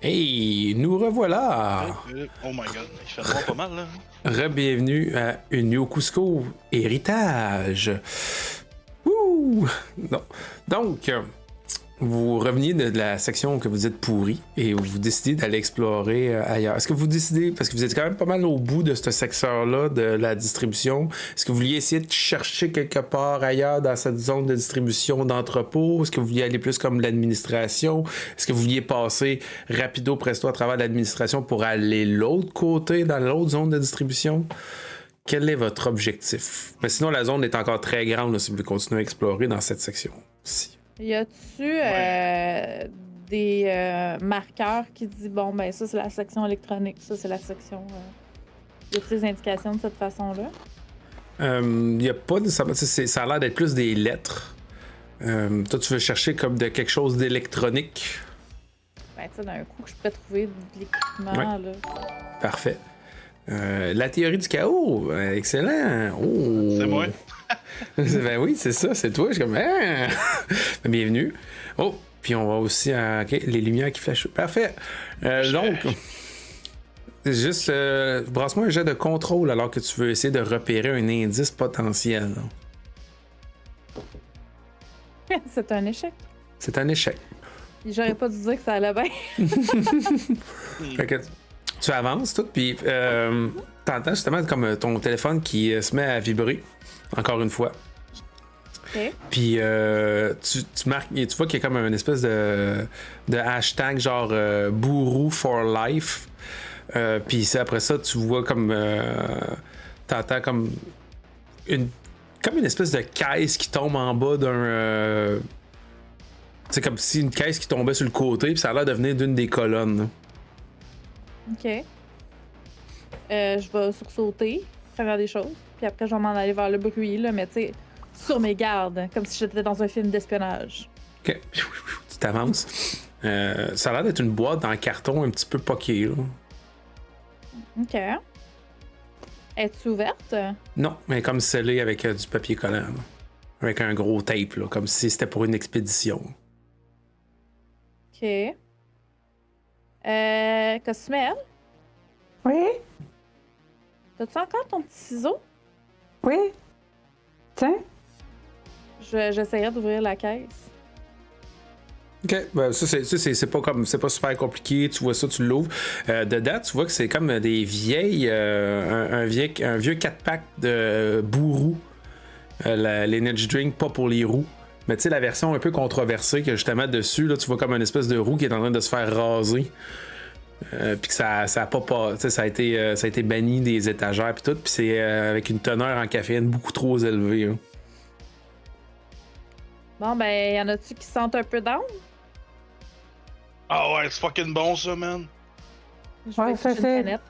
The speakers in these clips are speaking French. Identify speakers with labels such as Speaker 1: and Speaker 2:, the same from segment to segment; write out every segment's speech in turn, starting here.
Speaker 1: Hey, nous revoilà!
Speaker 2: Oh my god, il fait vraiment pas mal là.
Speaker 1: Re-bienvenue à Unio Cusco Héritage. Ouh! Non. Donc, vous reveniez de la section que vous êtes pourri et vous décidez d'aller explorer ailleurs. Est-ce que vous décidez, parce que vous êtes quand même pas mal au bout de ce secteur-là de la distribution, est-ce que vous vouliez essayer de chercher quelque part ailleurs dans cette zone de distribution d'entrepôt? Est-ce que vous vouliez aller plus comme l'administration? Est-ce que vous vouliez passer rapido presto à travers l'administration pour aller l'autre côté, dans l'autre zone de distribution? Quel est votre objectif? Mais sinon, la zone est encore très grande là, si vous voulez continuer à explorer dans cette section-ci.
Speaker 3: Y a-tu des marqueurs qui disent bon, ben ça c'est la section électronique, ça c'est la section. Y a-t-il des indications de cette façon-là?
Speaker 1: Y a pas nécessairement. Ça a l'air d'être plus des lettres. Toi, tu veux chercher comme de quelque chose d'électronique?
Speaker 3: Ben, tu sais, d'un coup, que je pourrais trouver de l'équipement,
Speaker 1: Ouais.
Speaker 3: là. Parfait.
Speaker 1: La théorie du chaos, excellent. Oh.
Speaker 2: C'est moi.
Speaker 1: Ben oui, c'est ça, c'est toi. Je suis comme, ah! Bienvenue. Oh, puis on va aussi à les lumières qui flashent. Parfait. Donc, juste, brasse-moi un jet de contrôle alors que tu veux essayer de repérer un indice potentiel.
Speaker 3: C'est un échec.
Speaker 1: C'est un échec.
Speaker 3: J'aurais pas dû dire que ça allait bien.
Speaker 1: Fait que tu avances tout, puis t'entends justement comme ton téléphone qui se met à vibrer, encore une fois.
Speaker 3: OK.
Speaker 1: Puis tu marques, tu vois qu'il y a comme une espèce de hashtag genre Bourou for life. Puis après ça, tu vois comme t'entends comme une espèce de caisse qui tombe en bas d'un. C'est comme si une caisse qui tombait sur le côté, puis ça a l'air de venir d'une des colonnes. Là.
Speaker 3: OK. Je vais sursauter, faire des choses, puis après, je vais m'en aller vers le bruit, là, mais tu sais, sur mes gardes, comme si j'étais dans un film d'espionnage.
Speaker 1: OK. Tu t'avances. Ça a l'air d'être une boîte en carton un petit peu poquée, là.
Speaker 3: OK. Es-tu ouverte?
Speaker 1: Non, mais comme scellée avec du papier collant, là. Avec un gros tape, là, comme si c'était pour une expédition.
Speaker 3: OK. Costumel,
Speaker 4: Oui,
Speaker 3: t'as-tu encore ton petit ciseau?
Speaker 4: oui. Tiens,
Speaker 3: J'essaierai d'ouvrir la caisse.
Speaker 1: OK, ben, ça c'est pas comme c'est pas super compliqué, tu vois ça, tu l'ouvres. Dedans, tu vois que c'est comme des vieilles un vieux 4-pack de Bourou. L'energy drink pas pour les roues. Mais tu sais, la version un peu controversée que justement dessus, là, tu vois comme une espèce de roue qui est en train de se faire raser. Puis que ça a pas ça a été banni des étagères puis tout, puis c'est avec une teneur en caféine beaucoup trop élevée. Hein.
Speaker 3: Bon, ben, y en a-tu qui se sentent un peu down?
Speaker 2: Ah ouais, c'est fucking bon ça, man.
Speaker 3: Je
Speaker 4: Ouais,
Speaker 3: vais
Speaker 4: ça,
Speaker 3: chercher
Speaker 4: c'est-
Speaker 3: une canette.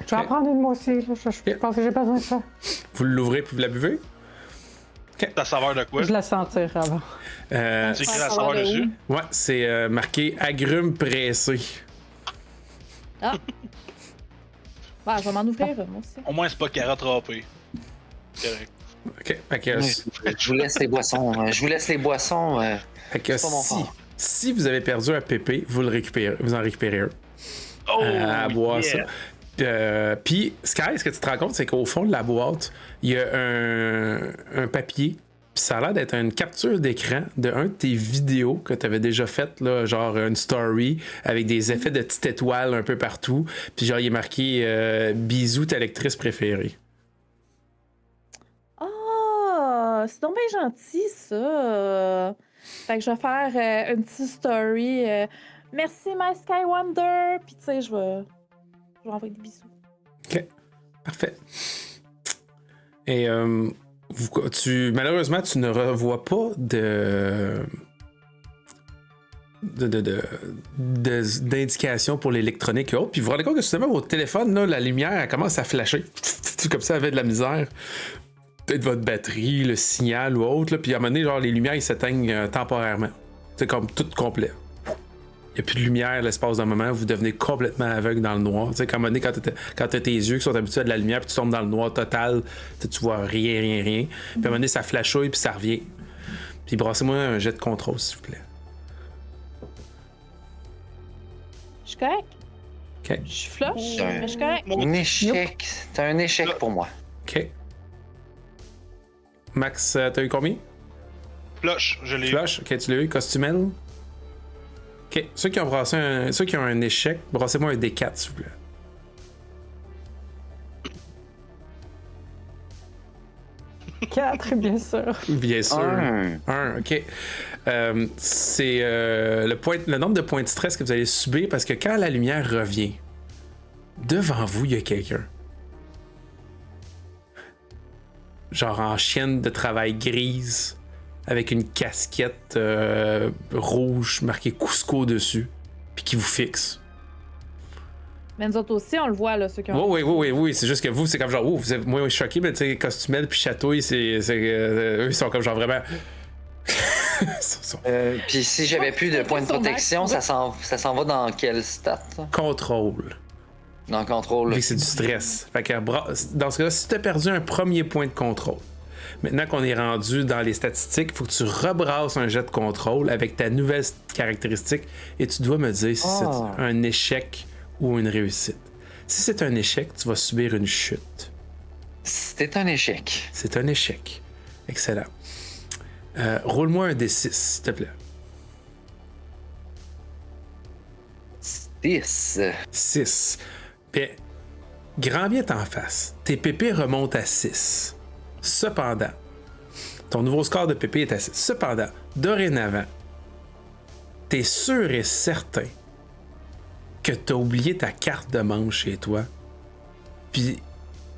Speaker 4: je vais en prendre une moi aussi. Là. Je pense que j'ai besoin de ça.
Speaker 1: Vous l'ouvrez puis vous la buvez?
Speaker 2: Ta saveur de quoi?
Speaker 4: Je la sentir avant.
Speaker 2: Tu écris la
Speaker 3: Ça
Speaker 2: saveur
Speaker 3: va de
Speaker 2: dessus?
Speaker 1: Ouais, c'est marqué agrumes pressés.
Speaker 3: Ah! Bah, je vais m'en ouvrir, moi aussi.
Speaker 2: Au moins, c'est pas carotte râpée. Correct.
Speaker 1: OK. Fait que,
Speaker 5: Je vous laisse les boissons.
Speaker 1: fait que
Speaker 5: c'est pas mon
Speaker 1: si,
Speaker 5: fort.
Speaker 1: si vous avez perdu un pépé, vous en récupérez un.
Speaker 2: Oh!
Speaker 1: À boire
Speaker 2: yeah.
Speaker 1: ça. Puis, Sky, ce que tu te rends compte, c'est qu'au fond de la boîte, il y a un papier. Puis ça a l'air d'être une capture d'écran de un de tes vidéos que tu avais déjà faites, là, genre une story avec des effets de petites étoiles un peu partout. Puis genre, il est marqué Bisous, ta lectrice préférée.
Speaker 3: Ah! C'est donc bien gentil, ça! Fait que je vais faire une petite story. Merci, my Sky Wonder! Puis, tu sais, je vais envoyer des bisous.
Speaker 1: OK. Parfait. Et malheureusement, tu ne revois pas d'indications pour l'électronique et autres. Puis vous vous rendez compte que justement, votre téléphone, là, la lumière, elle commence à flasher. Comme ça, avec de la misère. Peut-être votre batterie, le signal ou autre. Là, puis à un moment donné, genre, les lumières, ils s'éteignent temporairement. C'est comme tout complet. Il n'y a plus de lumière l'espace d'un moment, vous devenez complètement aveugle dans le noir. Tu sais, comme à un moment donné, quand t'as tes yeux qui sont habitués à de la lumière, puis tu tombes dans le noir total, tu vois rien. Puis à un moment donné, ça flashouille, puis ça revient. Puis brassez-moi un jet de contrôle, s'il vous plaît.
Speaker 3: Je suis correct.
Speaker 1: Ok.
Speaker 3: Je suis flush,
Speaker 5: Ouais.
Speaker 3: mais je suis correct.
Speaker 5: Un échec. C'est un échec pour moi.
Speaker 1: Ok. Max, t'as eu combien?
Speaker 2: Flush, je l'ai eu.
Speaker 1: Flush, ok, tu l'as eu. Costumel? Ok. Ceux qui ont un échec, brassez-moi un D4, s'il vous plaît.
Speaker 4: 4, bien sûr.
Speaker 1: Bien sûr. Un, ok. C'est le nombre de points de stress que vous allez subir parce que quand la lumière revient, devant vous, il y a quelqu'un. Genre en chienne de travail grise, avec une casquette rouge marquée Cusco dessus, puis qui vous fixe.
Speaker 3: Mais nous autres aussi, on le voit, là, ceux qui ont.
Speaker 1: Oui. C'est juste que vous, c'est comme genre, vous êtes moins choqués, mais tu sais, Costumel puis Chatouille, eux, ils sont comme genre vraiment.
Speaker 5: Puis si j'avais plus de points de protection, ça s'en va dans quel stat? Ça?
Speaker 1: Contrôle.
Speaker 5: Dans le contrôle.
Speaker 1: Vu que c'est du stress. Fait que, dans ce cas-là, si t'as perdu un premier point de contrôle, maintenant qu'on est rendu dans les statistiques, il faut que tu rebrasses un jet de contrôle avec ta nouvelle caractéristique et tu dois me dire si c'est un échec ou une réussite. Si c'est un échec, tu vas subir une chute.
Speaker 5: C'était un échec.
Speaker 1: C'est un échec. Excellent. Roule-moi un D6, s'il te plaît.
Speaker 5: 10.
Speaker 1: 6. Bien, grand bien t'en face. Tes PP remontent à 6. Cependant, ton nouveau score de PP est à 6. Cependant, dorénavant, t'es sûr et certain que t'as oublié ta carte de manche chez toi. Puis,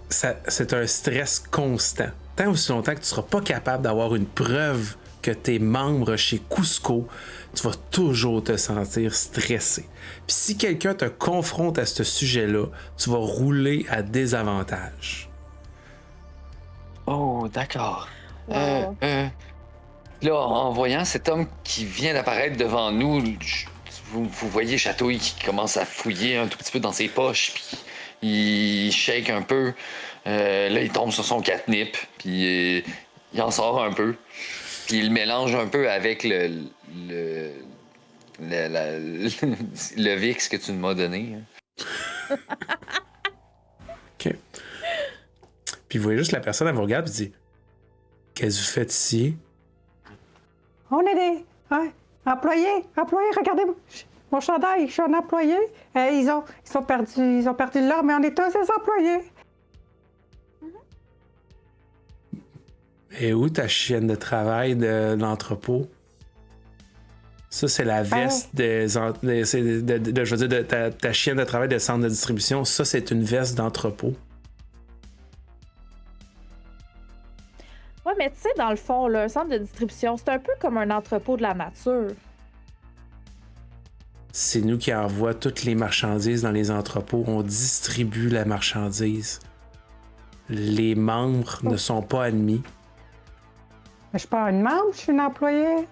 Speaker 1: c'est un stress constant. Tant aussi longtemps que tu seras pas capable d'avoir une preuve que t'es membre chez Cusco, tu vas toujours te sentir stressé. Puis si quelqu'un te confronte à ce sujet-là, tu vas rouler à désavantage.
Speaker 5: Oh, d'accord.
Speaker 3: Wow.
Speaker 5: Là, en voyant cet homme qui vient d'apparaître devant nous, vous voyez Chatouille qui commence à fouiller un tout petit peu dans ses poches, puis il shake un peu. Là, il tombe sur son catnip, puis il en sort un peu. Puis il le mélange un peu avec le VIX que tu m'as donné.
Speaker 1: OK. Puis vous voyez juste la personne, elle vous regarde et dit « Qu'est-ce que vous faites ici? »
Speaker 4: On est des employés, regardez mon chandail, je suis un employé. Ils ont perdu l'or, mais on est tous des employés.
Speaker 1: Et où ta chienne de travail de l'entrepôt? Ça, c'est la veste je veux dire, de ta chienne de travail de centre de distribution. Ça, c'est une veste d'entrepôt.
Speaker 3: Ouais, mais tu sais, dans le fond, là, un centre de distribution, c'est un peu comme un entrepôt de la nature.
Speaker 1: C'est nous qui envoie toutes les marchandises dans les entrepôts. On distribue la marchandise. Les membres ne sont pas admis.
Speaker 4: Je suis pas une membre, je suis une employée.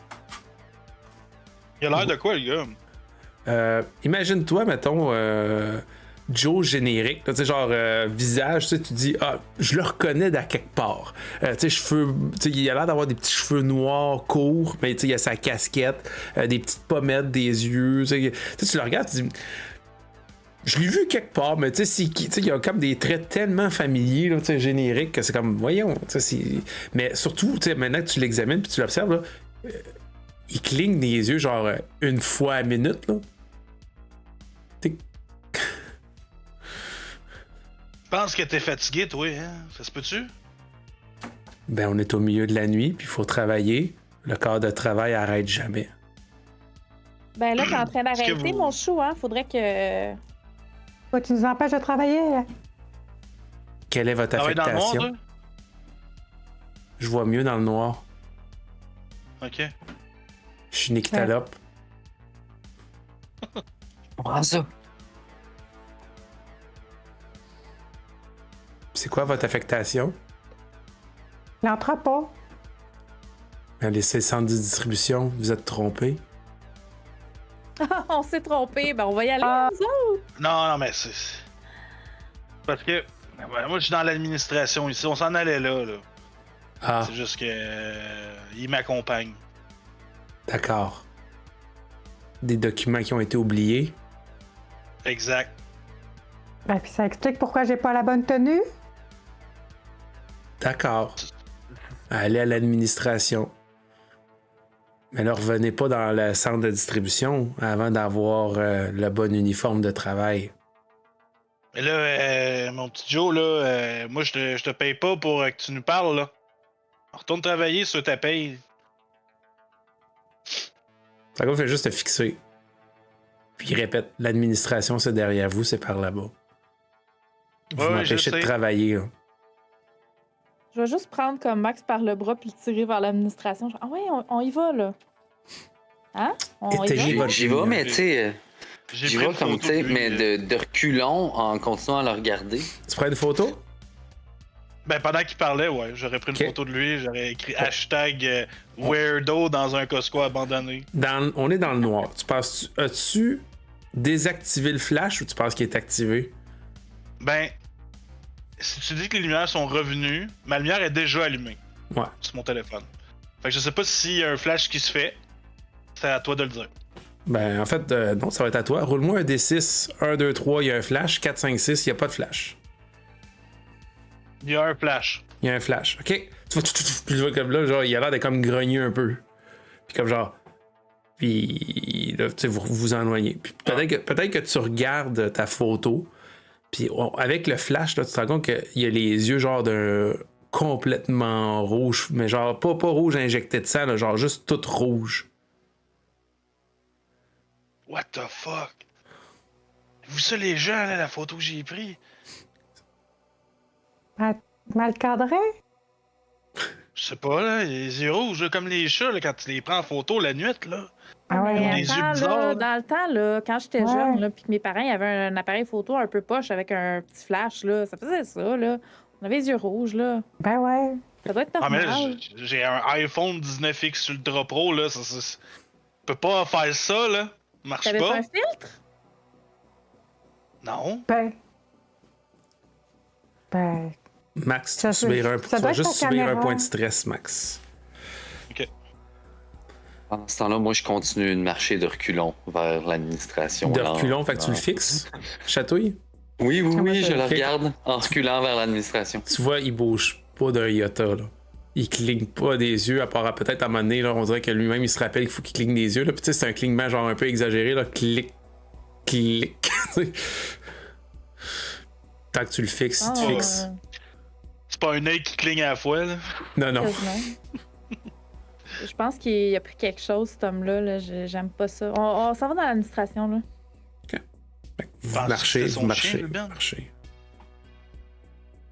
Speaker 2: Il a l'air de quoi, le gars?
Speaker 1: Imagine-toi, mettons, Joe générique, tu sais, genre visage, tu sais, tu dis, ah, je le reconnais d'à quelque part. Tu sais, cheveux, tu sais, il a l'air d'avoir des petits cheveux noirs courts, mais tu sais, il a sa casquette, des petites pommettes, des yeux, tu sais, tu le regardes, tu dis, je l'ai vu quelque part, mais tu sais, il y a comme des traits tellement familiers, là, tu sais, génériques, que c'est comme, voyons, tu sais, mais surtout, tu sais, maintenant que tu l'examines puis tu l'observes, là, il cligne des yeux, genre, une fois à minute, là.
Speaker 2: Je pense que t'es fatigué, toi, hein? Ça se peut-tu?
Speaker 1: Ben, on est au milieu de la nuit, puis il faut travailler. Le corps de travail arrête jamais.
Speaker 3: Ben là, t'es en train d'arrêter,
Speaker 2: vous-
Speaker 3: mon chou, hein? Faudrait que.
Speaker 4: Toi, tu nous empêches de travailler.
Speaker 1: Quelle est votre
Speaker 2: Travaille dans le noir,
Speaker 1: affectation?
Speaker 2: toi?
Speaker 1: Je vois mieux dans le noir.
Speaker 2: Ok.
Speaker 1: Je suis une équitalope.
Speaker 5: Comment ça?
Speaker 1: C'est quoi votre affectation?
Speaker 4: L'entrepôt.
Speaker 1: Ben, c'est le centre de distribution, vous êtes trompé.
Speaker 3: On s'est trompé, ben on va y aller,
Speaker 4: Ah.
Speaker 3: nous autres.
Speaker 2: Non, mais c'est. Parce que. Ouais, moi, je suis dans l'administration ici. On s'en allait là.
Speaker 1: Ah,
Speaker 2: C'est juste que. Il m'accompagne.
Speaker 1: d'accord. Des documents qui ont été oubliés.
Speaker 2: Exact.
Speaker 4: Ben, puis ça explique pourquoi j'ai pas la bonne tenue.
Speaker 1: D'accord. Allez à l'administration. Mais là, revenez pas dans le centre de distribution avant d'avoir le bon uniforme de travail.
Speaker 2: Mais là, mon petit Joe, là, moi, je te paye pas pour que tu nous parles, là. Retourne travailler sur ta paye.
Speaker 1: Ça fait juste te fixer. Puis il répète, l'administration, c'est derrière vous, c'est par là-bas. Vous
Speaker 2: Ouais,
Speaker 1: m'empêchez
Speaker 2: je
Speaker 1: de
Speaker 2: sais.
Speaker 1: travailler. Là.
Speaker 3: Je vais juste prendre comme Max par le bras puis le tirer vers l'administration. Genre, ah ouais, on y va, là. Hein? On y
Speaker 1: Étayez
Speaker 3: va?
Speaker 1: votre
Speaker 5: J'y vais, mais tu sais,
Speaker 2: J'ai
Speaker 5: j'y
Speaker 2: pris
Speaker 5: vais
Speaker 2: une
Speaker 5: comme,
Speaker 2: photo
Speaker 5: tu sais,
Speaker 2: de lui,
Speaker 5: mais de reculons en continuant à le regarder.
Speaker 1: Tu prends une photo?
Speaker 2: Ben, pendant qu'il parlait, ouais, j'aurais pris une
Speaker 1: Ok.
Speaker 2: photo de lui, j'aurais écrit hashtag weirdo dans un Costco abandonné.
Speaker 1: On est dans le noir. As-tu désactivé le flash ou tu penses qu'il est activé?
Speaker 2: Ben, si tu dis que les lumières sont revenues, ma lumière est déjà allumée
Speaker 1: Ouais.
Speaker 2: sur mon téléphone. Fait que je sais pas s'il y a un flash qui se fait. C'est à toi de le dire.
Speaker 1: Ben, en fait, non, ça va être à toi. Roule-moi un D6. 1, 2, 3, il y a un flash. 4, 5, 6, il n'y a pas de flash.
Speaker 2: Il y a un flash.
Speaker 1: Il y a un flash. OK. Tu vois, puis tu vois comme là, genre, il a l'air de comme grogner un peu. Puis comme genre. Puis là, tu sais, vous vous éloignez. Puis peut-être que tu regardes ta photo. Puis avec le flash, là, tu te rends compte qu'il y a les yeux genre d'un complètement rouge. Mais genre pas rouge injecté de sang, là, genre juste tout rouge.
Speaker 2: What the fuck? Vous ça les gens, là, la photo que j'ai prise?
Speaker 4: Mal cadré?
Speaker 2: Je sais pas, là, les yeux rouges, là, comme les chats, là, quand tu les prends en photo la nuit, là.
Speaker 4: Ah ouais.
Speaker 2: Ils ont
Speaker 3: Mais
Speaker 2: des yeux
Speaker 3: attends,
Speaker 2: bizarres,
Speaker 3: là,
Speaker 2: là.
Speaker 3: dans le temps, là, quand j'étais
Speaker 4: Ouais.
Speaker 3: jeune, là, puis que mes parents ils avaient un appareil photo un peu poche avec un petit flash, là, ça faisait ça, là. On avait les yeux rouges, là.
Speaker 4: Ben ouais.
Speaker 3: Ça doit être
Speaker 2: Ah, mais
Speaker 3: normal.
Speaker 2: là, j'ai un iPhone 19X Ultra Pro, là, ça peut pas faire ça, là. Marche
Speaker 3: T'avais pas
Speaker 2: pas.
Speaker 3: un filtre?
Speaker 2: Non.
Speaker 4: Ben,
Speaker 1: Max, tu
Speaker 4: Ça,
Speaker 1: vas subir
Speaker 4: ça
Speaker 1: un,
Speaker 4: doit
Speaker 1: tu vas
Speaker 4: être
Speaker 1: juste
Speaker 4: ta
Speaker 1: subir un
Speaker 4: caméra.
Speaker 1: point de stress, Max.
Speaker 5: Pendant ce temps-là, moi, je continue de marcher de reculons vers l'administration.
Speaker 1: De
Speaker 5: là,
Speaker 1: reculons, fait que tu le fixes. Chatouille.
Speaker 5: Oui, oui, oui, je le
Speaker 1: Ok.
Speaker 5: regarde en reculant vers l'administration.
Speaker 1: Tu vois, il bouge pas d'un iota, là. Il cligne pas des yeux, à part peut-être à un moment donné, là, on dirait que lui-même, il se rappelle qu'il faut qu'il cligne des yeux, là. Puis tu sais, c'est un clignement genre un peu exagéré, là. Clic, clic. Tant que tu le fixes, si tu
Speaker 3: Ah,
Speaker 1: fixes.
Speaker 2: C'est pas un œil qui cligne à la fois, là.
Speaker 1: Non, non.
Speaker 3: quasiment. Je pense qu'il a pris quelque chose, cet homme-là. Là. J'aime pas ça. On s'en va dans l'administration, là.
Speaker 1: Vous
Speaker 2: Penses-tu
Speaker 1: marchez,
Speaker 2: que c'est son
Speaker 1: vous marchez,
Speaker 2: chien,
Speaker 1: vous
Speaker 2: Ruben?
Speaker 1: marchez.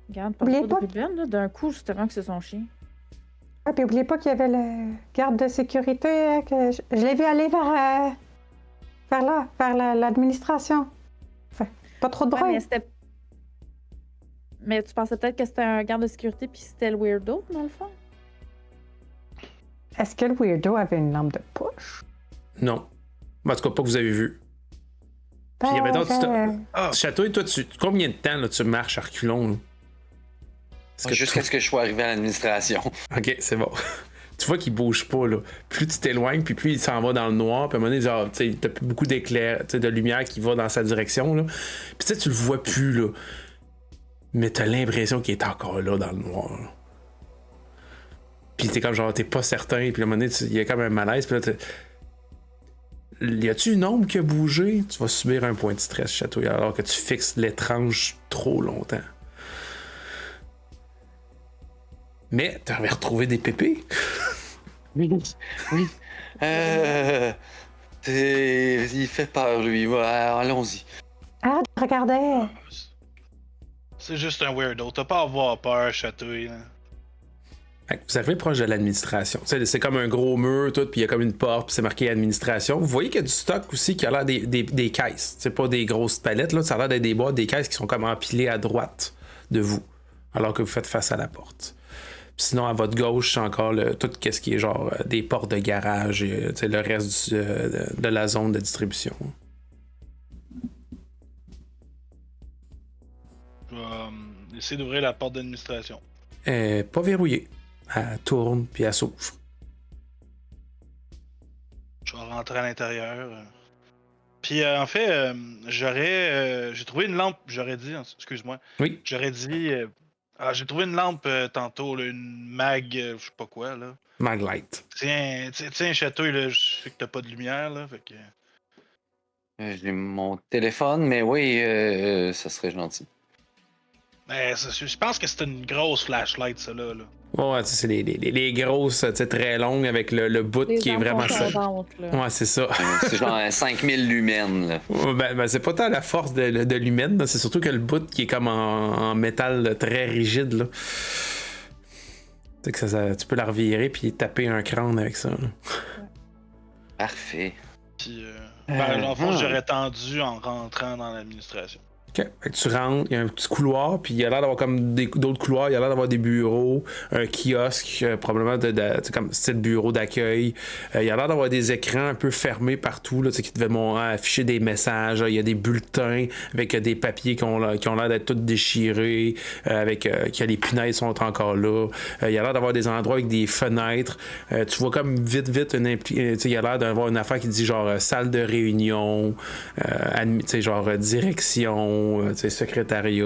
Speaker 3: Regarde, pas
Speaker 4: Oubliez
Speaker 3: trop de
Speaker 4: pas
Speaker 3: Ruben, là. D'un coup, justement, que c'est son chien.
Speaker 4: ah, puis oubliez pas qu'il y avait le garde de sécurité, hein, que je l'ai vu aller vers l'administration. Enfin, pas trop de
Speaker 3: Ouais,
Speaker 4: bruit.
Speaker 3: mais c'était. Mais tu pensais peut-être que c'était un garde de sécurité puis c'était le weirdo, dans le fond?
Speaker 4: Est-ce que le weirdo avait une lampe de push?
Speaker 1: Non. En tout cas, pas que vous avez vu. Puis il y avait d'autres.
Speaker 2: Ah,
Speaker 1: Château, toi, combien de temps là, tu marches à reculons? Là? Est-ce que
Speaker 5: Jusqu'à ce que je sois arrivé à l'administration.
Speaker 1: Ok, c'est bon. Tu vois qu'il bouge pas, là. Plus tu t'éloignes, puis plus il s'en va dans le noir, puis à un moment donné, genre, tu sais, t'as plus beaucoup d'éclair, tu sais, de lumière qui va dans sa direction, là. Puis tu sais, tu le vois plus, là. Mais t'as l'impression qu'il est encore là, dans le noir. Là. Puis t'es comme genre, t'es pas certain, puis à un moment donné, il y a comme un malaise, puis là, y a-tu une ombre qui a bougé? Tu vas subir un point de stress, Chatouille, alors que tu fixes l'étrange trop longtemps. Mais t'avais retrouvé des pépés.
Speaker 5: Oui, oui. Il fait peur, lui. Ouais, allons-y.
Speaker 4: Ah, je regardais.
Speaker 2: c'est juste un weirdo. T'as pas à avoir peur, Chatouille, là.
Speaker 1: Fait que vous arrivez proche de l'administration. Tu sais, c'est comme un gros mur, tout, puis il y a comme une porte, puis c'est marqué administration. Vous voyez qu'il y a du stock aussi qui a l'air des caisses. C'est pas des grosses palettes, là. Ça a l'air d'être des boîtes, des caisses qui sont comme empilées à droite de vous, alors que vous faites face à la porte. Puis sinon, à votre gauche, c'est encore tout ce qui est genre des portes de garage et tu sais, le reste de la zone de distribution.
Speaker 2: Je vais essayer d'ouvrir la porte d'administration.
Speaker 1: Pas verrouillée. Elle tourne, puis elle s'ouvre.
Speaker 2: Je vais rentrer à l'intérieur. Puis en fait, j'ai trouvé une lampe, excuse-moi,
Speaker 1: Oui.
Speaker 2: j'aurais dit, j'ai trouvé une lampe tantôt, là, une mag, je sais pas quoi, là.
Speaker 1: Maglite.
Speaker 2: Tiens, Chatouille, là, je sais que t'as pas de lumière, là, fait que...
Speaker 5: J'ai mon téléphone, mais oui, ça serait gentil.
Speaker 2: Je pense que c'est une grosse flashlight, ça, là.
Speaker 1: Ouais, c'est les grosses, très longues avec le bout
Speaker 3: Les
Speaker 1: qui est vraiment ça.
Speaker 3: inconfondantes, là.
Speaker 1: Ouais, c'est ça.
Speaker 5: C'est genre 5000 lumens, là.
Speaker 1: Ben, c'est pas tant la force de l'humaine, là, c'est surtout que le bout qui est comme en métal très rigide. Là. C'est que tu peux la revirer puis taper un crâne avec ça. Là.
Speaker 5: Parfait.
Speaker 2: Puis, en fond, j'aurais tendu en rentrant dans l'administration.
Speaker 1: OK. Fait que tu rentres, il y a un petit couloir, puis il y a l'air d'avoir comme d'autres couloirs, il y a l'air d'avoir des bureaux, un kiosque, probablement comme style bureau d'accueil. Il y a l'air d'avoir des écrans un peu fermés partout, là, qui devaient afficher des messages. Là. Il y a des bulletins avec des papiers qui ont l'air d'être tous déchirés, que les punaises sont encore là. Il y a l'air d'avoir des endroits avec des fenêtres. Tu vois comme vite, il y a l'air d'avoir une affaire qui dit genre salle de réunion, genre direction. Secrétariat,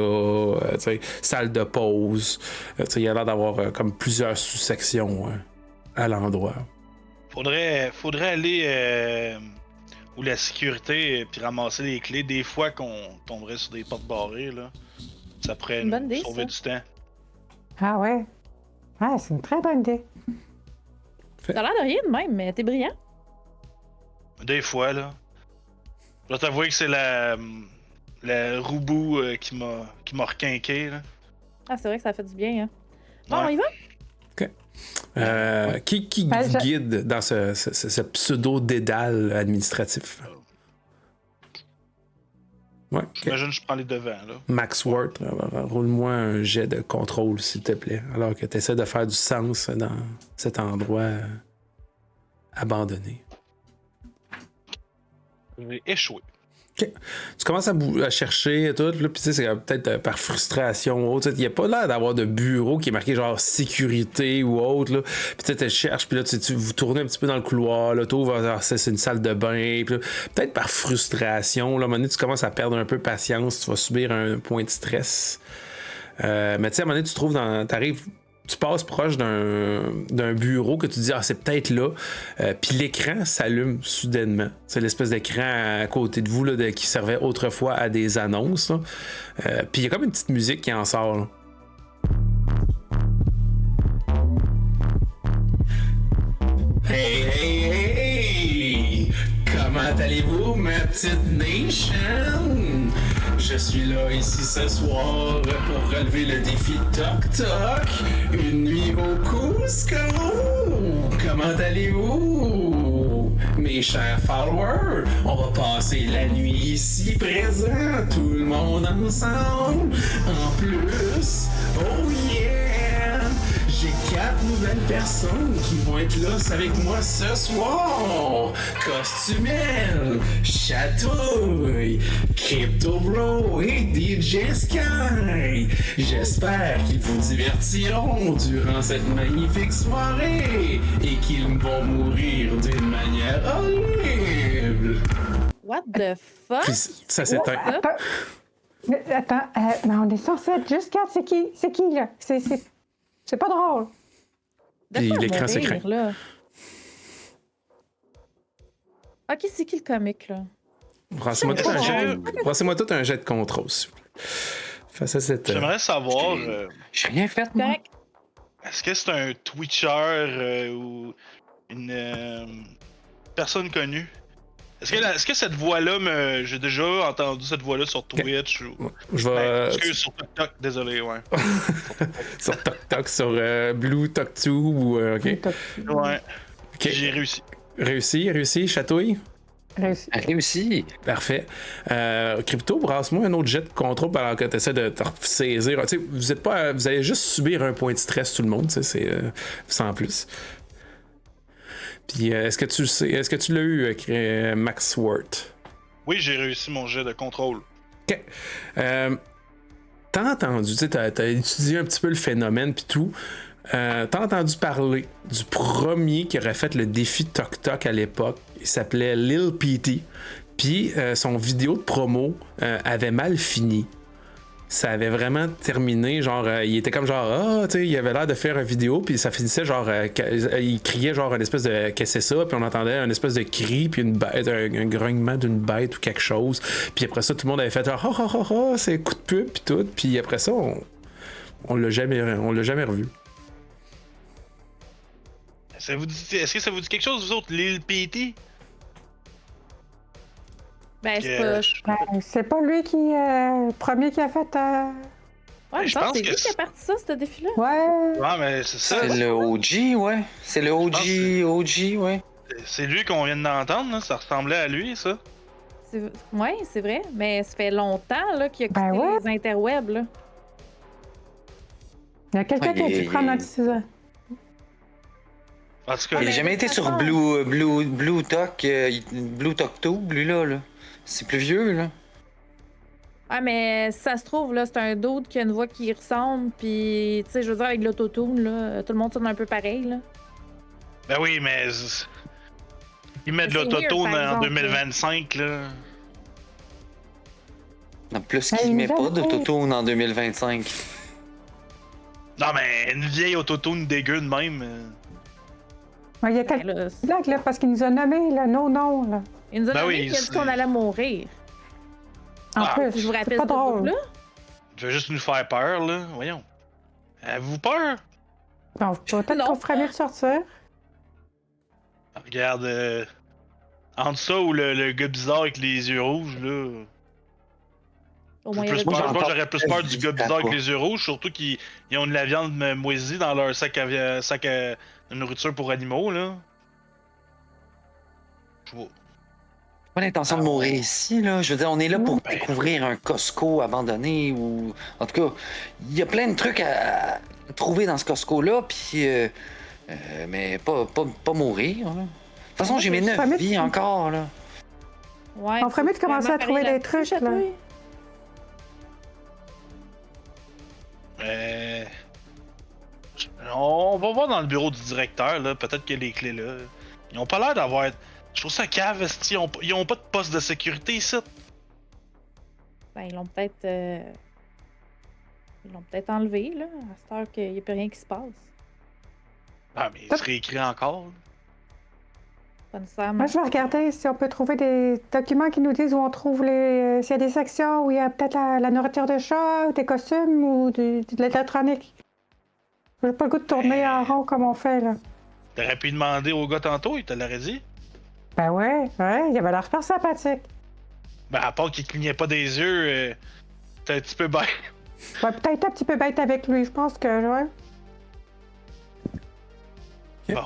Speaker 1: salle de pause. Il y a l'air d'avoir comme plusieurs sous-sections à l'endroit.
Speaker 2: Faudrait aller où la sécurité puis ramasser les clés. Des fois qu'on tomberait sur des portes barrées, là. Ça pourrait
Speaker 3: Une bonne idée,
Speaker 2: sauver
Speaker 3: ça.
Speaker 2: du temps.
Speaker 4: Ah ouais. Ouais, c'est une très bonne idée.
Speaker 3: T'as l'air de rien de même, mais t'es brillant.
Speaker 2: Des fois, là. Je dois t'avouer que c'est la roubou qui m'a requinqué, là.
Speaker 3: Ah, c'est vrai que ça fait du bien, hein. Bon,
Speaker 2: Ouais.
Speaker 3: on y va?
Speaker 1: OK. Qui vous guide dans ce pseudo-dédale administratif? Ouais. OK.
Speaker 2: J'imagine que je prends les devants, là.
Speaker 1: Max Ward, roule-moi un jet de contrôle, s'il te plaît, alors que tu essaies de faire du sens dans cet endroit abandonné.
Speaker 2: J'ai échoué.
Speaker 1: Okay. Tu commences à chercher tout, là, puis tu sais, c'est peut-être par frustration ou autre. Il n'y a pas l'air d'avoir de bureau qui est marqué genre sécurité ou autre. Là. Puis tu cherches, puis là, vous tournez un petit peu dans le couloir, là, c'est une salle de bain. Puis là, peut-être par frustration, là, à un moment donné, tu commences à perdre un peu patience, tu vas subir un point de stress. Mais tu sais, à un moment donné, tu passes proche d'un bureau que tu dis, c'est peut-être là. Puis l'écran s'allume soudainement. C'est l'espèce d'écran à côté de vous là, qui servait autrefois à des annonces. Puis il y a comme une petite musique qui en sort. Là. Hey! Comment allez-vous, ma petite nation? Je suis là ici ce soir pour relever le défi Toc Toc. Une nuit au Cusco. Comment allez-vous? Mes chers followers, on va passer la nuit ici présent, tout le monde ensemble. En plus, oh yeah! J'ai 4 nouvelles personnes qui vont être là avec moi ce soir. Costumel, Chatouille, Crypto Bro et DJ Sky. J'espère qu'ils vous divertiront durant cette magnifique soirée et qu'ils vont mourir d'une manière horrible.
Speaker 3: What the fuck?
Speaker 1: Puis ça s'éteint.
Speaker 4: Attends, mais on est censé être juste 4. C'est qui? C'est qui, là? C'est pas drôle.
Speaker 1: Puis l'écran s'écran.
Speaker 3: Là. Ok, c'est qui le comique, là?
Speaker 1: Brassez-moi tout un jet de contrôle, s'il vous plaît. Face à cette...
Speaker 2: J'aimerais savoir,
Speaker 5: J'ai rien fait, moi.
Speaker 3: Correct.
Speaker 2: est-ce que c'est un Twitcher ou une personne connue? Est-ce que cette voix-là, j'ai déjà entendu cette voix-là sur Twitch ou...
Speaker 1: Je vais...
Speaker 2: excuse, sur TikTok, désolé, ouais.
Speaker 1: sur TokTok, sur Blue TokTube ou... OK.
Speaker 2: Ouais.
Speaker 1: OK.
Speaker 2: J'ai réussi.
Speaker 1: Réussi, Chatouille?
Speaker 4: Réussi.
Speaker 1: Parfait. Crypto, brasse-moi un autre jet de contrôle pendant que tu essaies de te saisir. Tu sais, vous allez juste subir un point de stress, tout le monde, c'est sans plus. Puis, est-ce que tu le sais? Est-ce que tu l'as eu, Max Ward?
Speaker 2: Oui, j'ai réussi mon jet de contrôle.
Speaker 1: OK. T'as entendu, tu sais, t'as étudié un petit peu le phénomène puis tout. T'as entendu parler du premier qui aurait fait le défi Toc Toc à l'époque. Il s'appelait Lil PT. Puis son vidéo de promo avait mal fini. Ça avait vraiment terminé, genre, il était comme genre, tu sais, il avait l'air de faire une vidéo, puis ça finissait genre, il criait genre une espèce de, qu'est-ce que c'est ça, puis on entendait une espèce de cri, puis une bête, un grognement d'une bête ou quelque chose, puis après ça, tout le monde avait fait genre, c'est un coup de pub, puis tout, puis après ça, on l'a jamais revu.
Speaker 2: Est-ce que ça vous dit quelque chose, vous autres, Lil PT?
Speaker 3: Ben, c'est pas.
Speaker 4: Ben, c'est pas lui qui le premier qui a fait.
Speaker 3: Ouais,
Speaker 2: je
Speaker 3: je pense
Speaker 2: pense
Speaker 3: que c'est
Speaker 2: que
Speaker 3: lui qui
Speaker 2: c'est-
Speaker 3: a parti ça, ce défi-là.
Speaker 4: Ouais.
Speaker 2: Ouais, mais c'est ça.
Speaker 5: C'est le OG, ouais. C'est le OG, ouais.
Speaker 2: C'est lui qu'on vient d'entendre, là. Ça ressemblait à lui, ça.
Speaker 3: Ouais, c'est vrai, mais ça fait longtemps là, qu'il a quitté
Speaker 4: Ben ouais.
Speaker 3: les interwebs. Là.
Speaker 4: Il y a quelqu'un qui a dû prendre un petit.
Speaker 2: En tout cas,
Speaker 5: Il n'a
Speaker 3: mais
Speaker 5: jamais
Speaker 3: de
Speaker 5: été
Speaker 3: toute
Speaker 5: sur
Speaker 3: façon-
Speaker 5: Blue Talk, Blue Talk Tube, lui là. C'est plus vieux, là.
Speaker 3: Ah, mais si ça se trouve, là, c'est un dude qui a une voix qui ressemble, puis, tu sais, je veux dire, avec l'autotune, là, tout le monde sonne un peu pareil, là.
Speaker 2: ben oui, mais. Ils mettent de
Speaker 3: C'est weird,
Speaker 2: l'autotune
Speaker 3: par
Speaker 2: en
Speaker 3: exemple,
Speaker 2: 2025, là.
Speaker 5: En plus,
Speaker 4: Ben,
Speaker 5: qu'il
Speaker 4: il
Speaker 5: met
Speaker 4: nous a
Speaker 5: pas
Speaker 4: dit-
Speaker 5: d'autotune en 2025.
Speaker 2: Non, mais une vieille autotune dégueu de même.
Speaker 4: Ouais, il y a
Speaker 3: Ben,
Speaker 4: quelqu'un
Speaker 3: là,
Speaker 4: blague, là, parce qu'il nous a nommé, là, non, là.
Speaker 3: il nous a
Speaker 2: Ben
Speaker 3: nommé
Speaker 2: oui,
Speaker 3: qu'il a dit
Speaker 2: c'est-
Speaker 3: qu'on allait mourir.
Speaker 4: En
Speaker 2: Ah,
Speaker 4: plus,
Speaker 3: Je vous
Speaker 4: c'est
Speaker 3: rappelle
Speaker 4: pas
Speaker 3: ce
Speaker 4: drôle.
Speaker 3: là.
Speaker 2: Tu veux juste nous faire peur, là. Voyons. Avez-vous peur?
Speaker 4: Bon, peut-être
Speaker 3: Non.
Speaker 4: qu'on ferait mieux de sortir.
Speaker 2: Regarde, entre ça ou le gars bizarre avec les yeux rouges, là.
Speaker 3: Au moins,
Speaker 2: Plus
Speaker 3: il y
Speaker 2: peur.
Speaker 3: avait-
Speaker 2: Moi, j'aurais plus peur du gars bizarre avec
Speaker 5: pas.
Speaker 2: les yeux rouges, surtout qu'ils ont de la viande moisie dans leur sac à de nourriture pour animaux, là. Je vois.
Speaker 5: Pas l'intention de mourir ici, là. Je veux dire, on est là pour
Speaker 2: Ben.
Speaker 5: découvrir un Costco abandonné ou. En tout cas, il y a plein de trucs à trouver dans ce Costco-là, puis. Mais pas mourir, là. De toute façon, j'ai mes 9
Speaker 4: Jamais-
Speaker 5: vies encore, là.
Speaker 3: Ouais,
Speaker 4: On ferait mieux de
Speaker 3: faut
Speaker 4: commencer
Speaker 3: vraiment
Speaker 4: à trouver
Speaker 3: parler
Speaker 4: des
Speaker 3: là-dessus,
Speaker 4: trucs, là.
Speaker 3: Chatouille.
Speaker 2: On va voir dans le bureau du directeur, là. Peut-être qu'il y a les clés là. Ils ont pas l'air d'avoir. Je trouve ça cave, esti. Ils ont pas de poste de sécurité ici.
Speaker 3: Ben, ils l'ont peut-être. Ils l'ont peut-être enlevé, là, à cette heure qu'il n'y a plus rien qui se passe.
Speaker 2: Ah, mais il serait écrit encore. Là.
Speaker 3: Pas nécessairement.
Speaker 4: Moi, je vais regarder si on peut trouver des documents qui nous disent où on trouve les. S'il y a des sections où il y a peut-être la nourriture de chat, ou des costumes, ou de l'électronique. J'ai pas le goût de tourner en rond comme on fait, là.
Speaker 2: T'aurais pu demander au gars tantôt, il te l'aurait dit.
Speaker 4: Ben ouais, il avait l'air super sympathique.
Speaker 2: Ben, à part qu'il clignait pas des yeux, t'es un petit peu bête.
Speaker 4: Ouais, peut-être un petit peu bête avec lui, je pense que, ouais.
Speaker 2: Bon.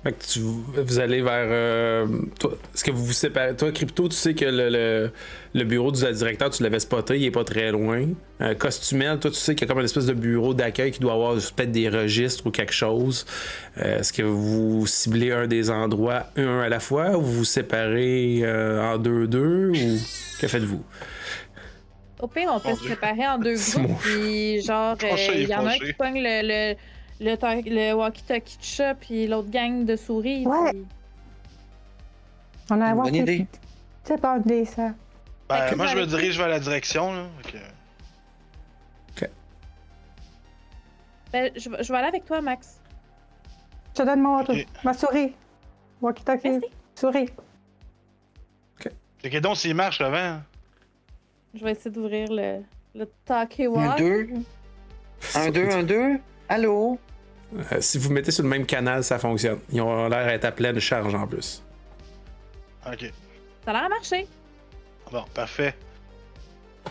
Speaker 1: Fait que vous allez vers. Toi, est-ce que vous vous séparez? Toi, Crypto, tu sais que le bureau du directeur, tu l'avais spoté, il est pas très loin. Costumel, toi, tu sais qu'il y a comme une espèce de bureau d'accueil qui doit avoir peut-être des registres ou quelque chose. Est-ce que vous ciblez un des endroits, un à la fois, ou vous vous séparez en deux, ou que faites-vous?
Speaker 3: Au pire, on peut
Speaker 2: Mon
Speaker 3: se
Speaker 2: Dieu.
Speaker 3: séparer en deux
Speaker 1: C'est
Speaker 3: groupes,
Speaker 1: mon-
Speaker 3: puis genre,
Speaker 2: Fâché,
Speaker 3: il y en a un
Speaker 2: fâché.
Speaker 3: qui pogne le walkie-talkie de chat, puis l'autre gang de souris.
Speaker 4: Ouais.
Speaker 3: puis-
Speaker 4: On a
Speaker 5: Bonne idée.
Speaker 4: C'est pas une idée, ça.
Speaker 2: Ben,
Speaker 3: Fait que
Speaker 2: moi, je me
Speaker 3: avec-
Speaker 2: dirige vers la direction, là. Fait que-
Speaker 3: Ben, je vais aller avec toi, Max.
Speaker 4: Je te donne
Speaker 2: Ok.
Speaker 4: ma souris. Walkie-talkie.
Speaker 3: Merci.
Speaker 4: Souris.
Speaker 2: Fait que donc, s'il marche avant.
Speaker 3: Je vais essayer d'ouvrir le talkie walk.
Speaker 5: 1, 2, 1, 2. Allô?
Speaker 1: Si vous mettez sur le même canal, ça fonctionne. Ils ont l'air d'être à pleine charge en plus.
Speaker 2: Ok.
Speaker 3: Ça a l'air à marcher.
Speaker 2: Bon, parfait.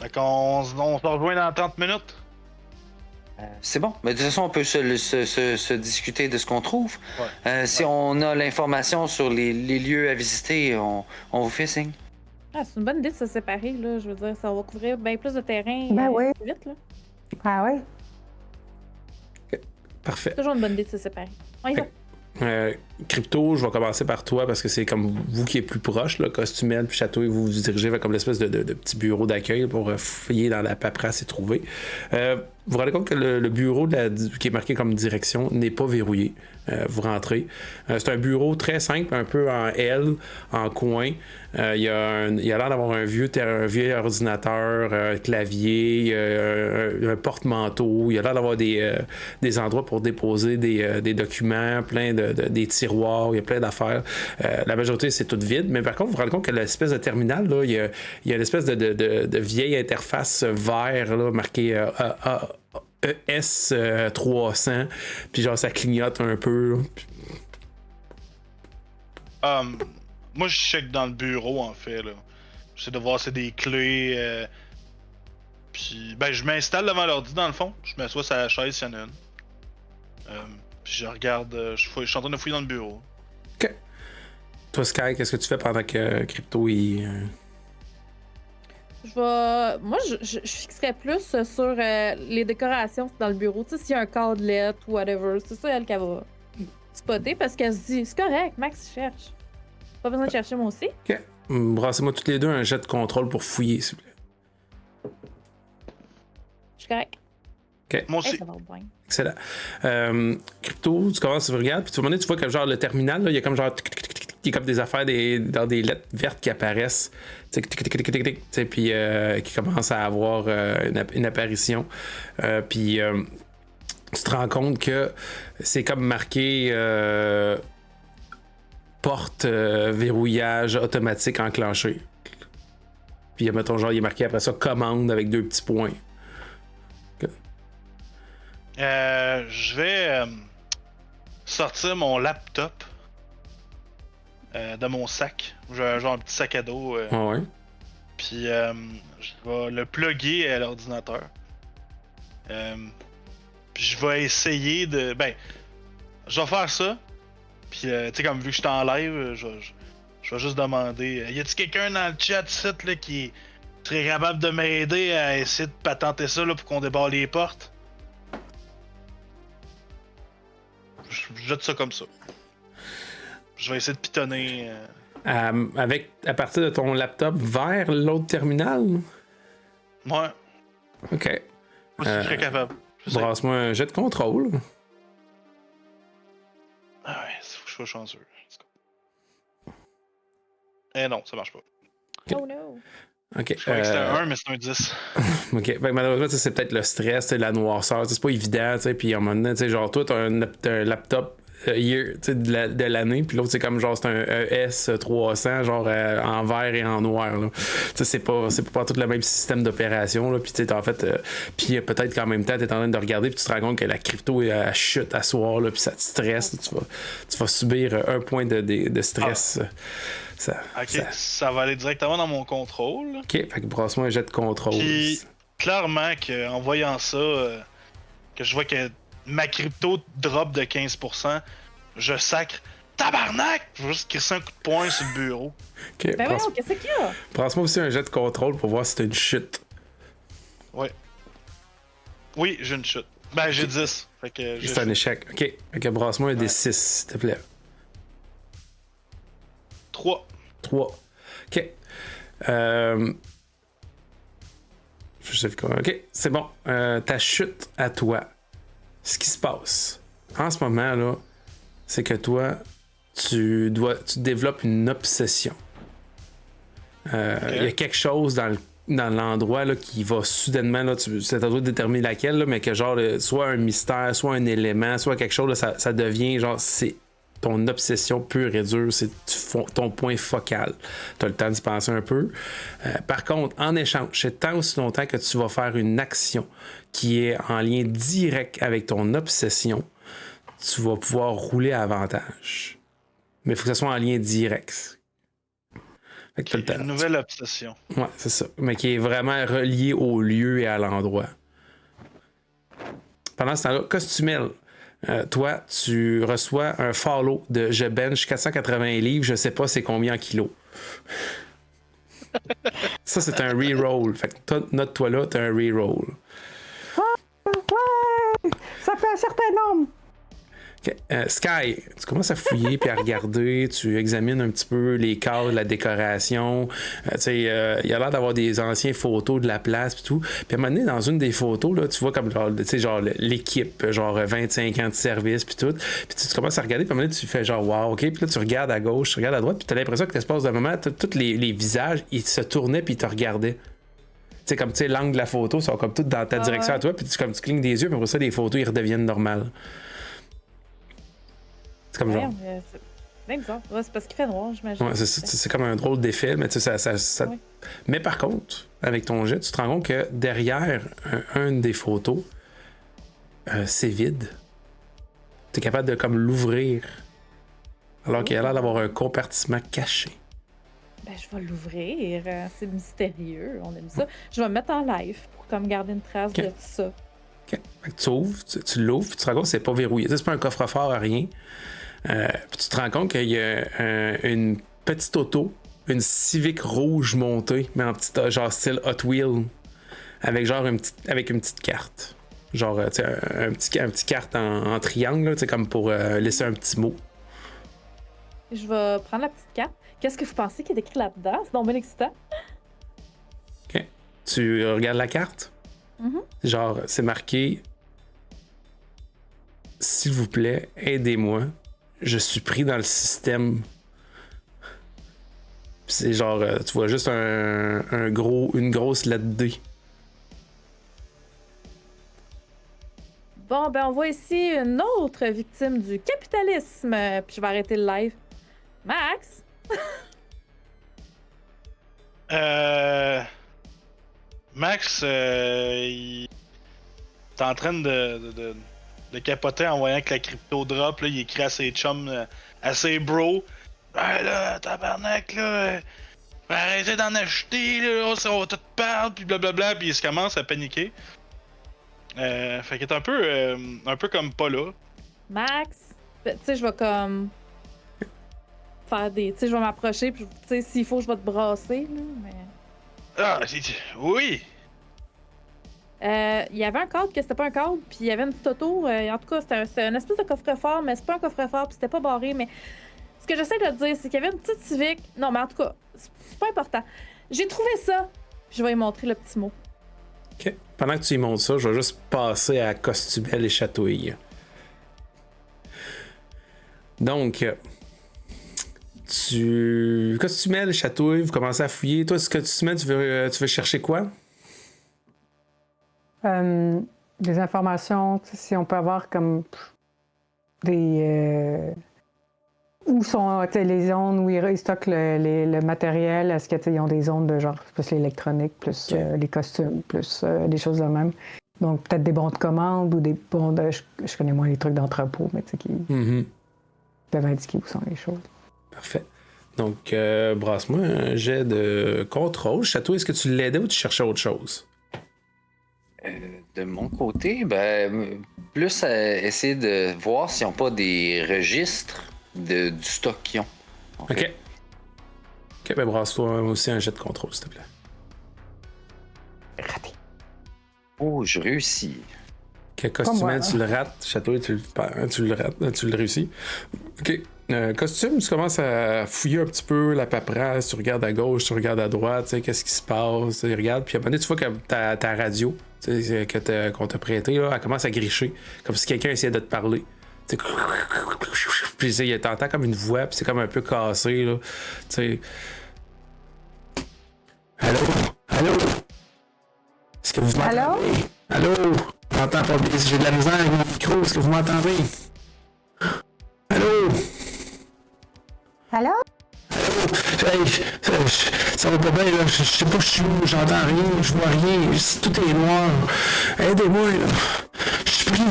Speaker 2: Fait qu'on se rejoint dans 30 minutes.
Speaker 5: C'est bon. Mais de toute façon, on peut se discuter de ce qu'on trouve.
Speaker 2: Ouais.
Speaker 5: Si on a l'information sur les lieux à visiter, on vous fait signe.
Speaker 3: Ah, c'est une bonne idée de se séparer, là. Je veux dire, ça va couvrir bien plus de terrain
Speaker 4: Ben oui.
Speaker 3: plus vite, là.
Speaker 4: Ah ouais.
Speaker 1: Parfait.
Speaker 3: C'est toujours une bonne idée de se séparer. On y va.
Speaker 1: Crypto, je vais commencer par toi parce que c'est comme vous qui est plus proche, là, Costumel puis Château, et vous vous dirigez vers comme l'espèce de petit bureau d'accueil pour fouiller dans la paperasse et trouver. vous rendez compte que le bureau qui est marqué comme direction n'est pas verrouillé. Vous rentrez. C'est un bureau très simple, un peu en L, en coin. Il y a l'air d'avoir un vieux ordinateur, un clavier, un porte-manteau. Il y a l'air d'avoir des endroits pour déposer des documents, plein des tiroirs, il y a plein d'affaires. La majorité, c'est tout vide. Mais par contre, vous vous rendez compte que l'espèce de terminal, là, il y a une espèce de vieille interface vert là, marquée ES 300, puis genre ça clignote un peu.
Speaker 2: Moi, je check dans le bureau, en fait, là. J'essaie de voir si c'est des clés. Puis, ben, je m'installe devant l'ordi, dans le fond. Je m'assois sur la chaise s'il y en a une. Puis je regarde, je suis en train de fouiller dans le bureau.
Speaker 1: Ok. Toi, Sky, qu'est-ce que tu fais pendant que Crypto il.
Speaker 3: Moi, je fixerais plus sur les décorations dans le bureau. Tu sais, s'il y a un cadlet ou whatever, c'est ça, elle, qu'elle va spotter parce qu'elle se dit, c'est correct, Max cherche. Pas besoin de chercher, moi aussi.
Speaker 1: Ok. Brassez-moi toutes les deux un jet de contrôle pour fouiller, s'il vous plaît.
Speaker 3: Je suis correct.
Speaker 1: Ok.
Speaker 2: Moi aussi.
Speaker 3: Hey, ça va bien.
Speaker 1: Excellent. Crypto, tu commences, tu regardes, puis tu vas tu vois que genre le terminal, là, il y a comme genre il y a comme des affaires dans des lettres vertes qui apparaissent, puis qui commencent à avoir une apparition. Puis tu te rends compte que c'est comme marqué porte verrouillage automatique enclenché. Puis mettons genre il est marqué après ça commande avec 2 petits points.
Speaker 2: Je vais sortir mon laptop de mon sac. J'ai genre un petit sac à dos.
Speaker 1: Ouais.
Speaker 2: Puis je vais le plugger à l'ordinateur. Puis je vais essayer de. Ben, je vais faire ça. Puis tu sais, comme vu que je suis en live, je vais juste demander y a-t-il quelqu'un dans le chat site là, qui serait capable de m'aider à essayer de patenter ça là, pour qu'on débarre les portes? Je jette ça comme ça. Je vais essayer de pitonner.
Speaker 1: À partir de ton laptop vers l'autre terminal?
Speaker 2: Ouais.
Speaker 1: Ok.
Speaker 2: Moi, je serais capable.
Speaker 1: Brasse-moi un jet de contrôle.
Speaker 2: Ah ouais, il faut que je sois chanceux. Eh non, ça marche pas.
Speaker 3: Oh no.
Speaker 1: Ok.
Speaker 2: Je croyais que c'était un 1, mais c'est un 10.
Speaker 1: Ok. Ben, malheureusement, c'est peut-être le stress, la noirceur. C'est pas évident. Puis à un moment donné, genre, toi, t'as un laptop year de l'année, puis l'autre, c'est comme genre, c'est un ES 300, genre en vert et en noir. Là. C'est pas tout le même système d'opération. Là. Puis en fait, puis peut-être qu'en même temps, t'es en train de regarder, puis tu te rends compte que la crypto elle chute à soir, là, puis ça te stresse. Là. Tu vas subir 1 point de stress.
Speaker 2: Ça va aller directement dans mon contrôle.
Speaker 1: Ok, fait que brasse-moi un jet de contrôle.
Speaker 2: Puis, clairement, qu'en voyant ça, que je vois que ma crypto drop de 15%, je sacre tabarnak! Je vais juste crisser un coup de poing sur le bureau.
Speaker 1: Ok,
Speaker 3: Ben voyons, qu'est-ce qu'il y a?
Speaker 1: brasse-moi aussi un jet de contrôle pour voir si t'as une chute.
Speaker 2: Ouais. Oui, j'ai une chute. Ben, j'ai 10. Fait que
Speaker 1: C'est un échec. Ok, fait que brasse-moi un des 6, s'il te plaît.
Speaker 2: 3.
Speaker 1: 3. Ok. Je sais quoi. Ok, c'est bon. Ta chute à toi. Ce qui se passe en ce moment là, c'est que toi, tu développes une obsession. Il y a quelque chose dans l'endroit là, qui va soudainement, là, c'est à toi de déterminer laquelle, là, mais que genre, soit un mystère, soit un élément, soit quelque chose, là, ça devient genre, c'est ton obsession pure et dure, c'est ton point focal. Tu as le temps d'y penser un peu. Par contre, en échange, c'est tant aussi longtemps que tu vas faire une action qui est en lien direct avec ton obsession, tu vas pouvoir rouler à avantage. Mais il faut que ça soit en lien direct. Fait que t'as le temps.
Speaker 2: Une nouvelle obsession.
Speaker 1: Ouais, c'est ça. Mais qui est vraiment relié au lieu et à l'endroit. Pendant ce temps-là, Costumel, toi, tu reçois un follow de je bench 480 livres, je sais pas c'est combien en kilos. Ça, c'est un reroll. Fait que note-toi là, t'as un reroll.
Speaker 4: Ouais! Ça fait un certain nombre!
Speaker 1: Ok. Sky, tu commences à fouiller puis à regarder, tu examines un petit peu les cadres, la décoration. Tu sais, il y a l'air d'avoir des anciennes photos de la place puis tout. Puis à un moment donné, dans une des photos, là, tu vois comme genre, tu sais, genre l'équipe, genre 25 ans de service puis tout. Puis tu commences à regarder, puis à un moment donné, tu fais genre wow, ok. Puis là, tu regardes à gauche, tu regardes à droite, puis tu as l'impression que l'espace d'un moment, tous les visages, ils se tournaient puis ils te regardaient. Tu sais, comme tu sais, l'angle de la photo, sont comme tout dans ta direction à toi, puis tu clignes des yeux, puis après ça, les photos, ils redeviennent normales. C'est comme genre.
Speaker 3: C'est bien bizarre. Ouais, c'est parce qu'il fait noir, j'imagine.
Speaker 1: Ouais, c'est comme un drôle d'effet, mais tu sais, ça...
Speaker 3: Ouais.
Speaker 1: Mais par contre, avec ton jet, tu te rends compte que derrière une des photos, c'est vide. Tu es capable de comme l'ouvrir. Alors qu'il y a l'air d'avoir un compartiment caché.
Speaker 3: Ben, je vais l'ouvrir. C'est mystérieux. On aime ça. Je vais me mettre en live pour comme garder une trace de tout ça.
Speaker 1: Okay. Fait que tu ouvres, tu l'ouvres, puis tu te rends compte que c'est pas verrouillé. C'est pas un coffre-fort à rien. Puis tu te rends compte qu'il y a une petite auto, une Civic rouge montée, mais en petit, genre style Hot Wheel, avec genre une petite carte. Genre, tu sais, un petit carte en triangle, tu sais, comme pour laisser un petit mot.
Speaker 3: Je vais prendre la petite carte. Qu'est-ce que vous pensez qu'il y a écrit là-dedans? C'est donc bien excitant.
Speaker 1: OK. Tu regardes la carte?
Speaker 3: Mm-hmm.
Speaker 1: Genre, c'est marqué « S'il vous plaît, aidez-moi. Je suis pris dans le système. » Puis c'est genre, tu vois juste une grosse lettre D.
Speaker 3: Bon, ben on voit ici une autre victime du capitalisme. Puis je vais arrêter le live. Max?
Speaker 2: Max, il est en train de capoter en voyant que la crypto drop. Là, il écrit à ses chums, à ses bros. Hey là, tabarnak, là, arrêtez d'en acheter, là, on va tout perdre, puis blablabla. Puis il se commence à paniquer. Fait qu'il est un peu comme pas là.
Speaker 3: Max? Ben, tu sais, je vais comme faire des. Tu sais, je vais m'approcher, puis tu sais, s'il faut, je vais te brasser, là, mais.
Speaker 2: Ah, oui!
Speaker 3: Il y avait un cadre que c'était pas un cadre, puis il y avait une petite auto. En tout cas, c'était une espèce de coffre-fort, mais c'est pas un coffre-fort, puis c'était pas barré. Mais ce que j'essaie de te dire, c'est qu'il y avait une petite Civic. Non, mais en tout cas, c'est pas important. J'ai trouvé ça. Puis je vais lui montrer le petit mot.
Speaker 1: OK. Pendant que tu y montres ça, je vais juste passer à Costumel et Chatouille. Donc, Costumel et Chatouille, vous commencez à fouiller. Toi, ce que Costumel, tu veux chercher quoi?
Speaker 4: Des informations, si on peut avoir comme des... où sont les zones où ils stockent le matériel? Est-ce qu'ils ont des zones de genre plus l'électronique, plus les costumes, plus des choses de même? Donc peut-être des bons de commande ou des bons de... Je connais moins les trucs d'entrepôt, mais tu sais, qui peuvent indiquer où sont les choses.
Speaker 1: Parfait. Donc, brasse-moi un jet de contrôle. Château, est-ce que tu l'aidais ou tu cherchais autre chose?
Speaker 5: De mon côté, ben, plus essayer de voir s'ils n'ont pas des registres du stock qu'ils ont.
Speaker 1: OK. OK, ben brasse-toi aussi un jet de contrôle, s'il te plaît.
Speaker 4: Raté.
Speaker 5: Oh, je réussis.
Speaker 1: OK, Costumel, tu le rates. Château, tu le rates, tu le réussis. OK. Costume, tu commences à fouiller un petit peu la paperasse, tu regardes à gauche, tu regardes à droite, tu sais, qu'est-ce qui se passe, tu regardes, puis à un moment donné, tu vois que ta radio, qu'on t'a prêtée, là, elle commence à gricher, comme si quelqu'un essayait de te parler. T'sais, puis t'entends comme une voix, puis c'est comme un peu cassé, là. T'sais. Allô? Allô? Est-ce que vous m'entendez?
Speaker 4: Allô?
Speaker 1: Allô? J'entends pas bien. J'ai de la misère avec mon micro. Est-ce que vous m'entendez? Allô?
Speaker 4: Allô?
Speaker 1: Hey, ça va pas bien, là. Je sais pas, je suis où, j'entends rien, je vois rien. Tout est noir. Aidez-moi, là. Je suis pris.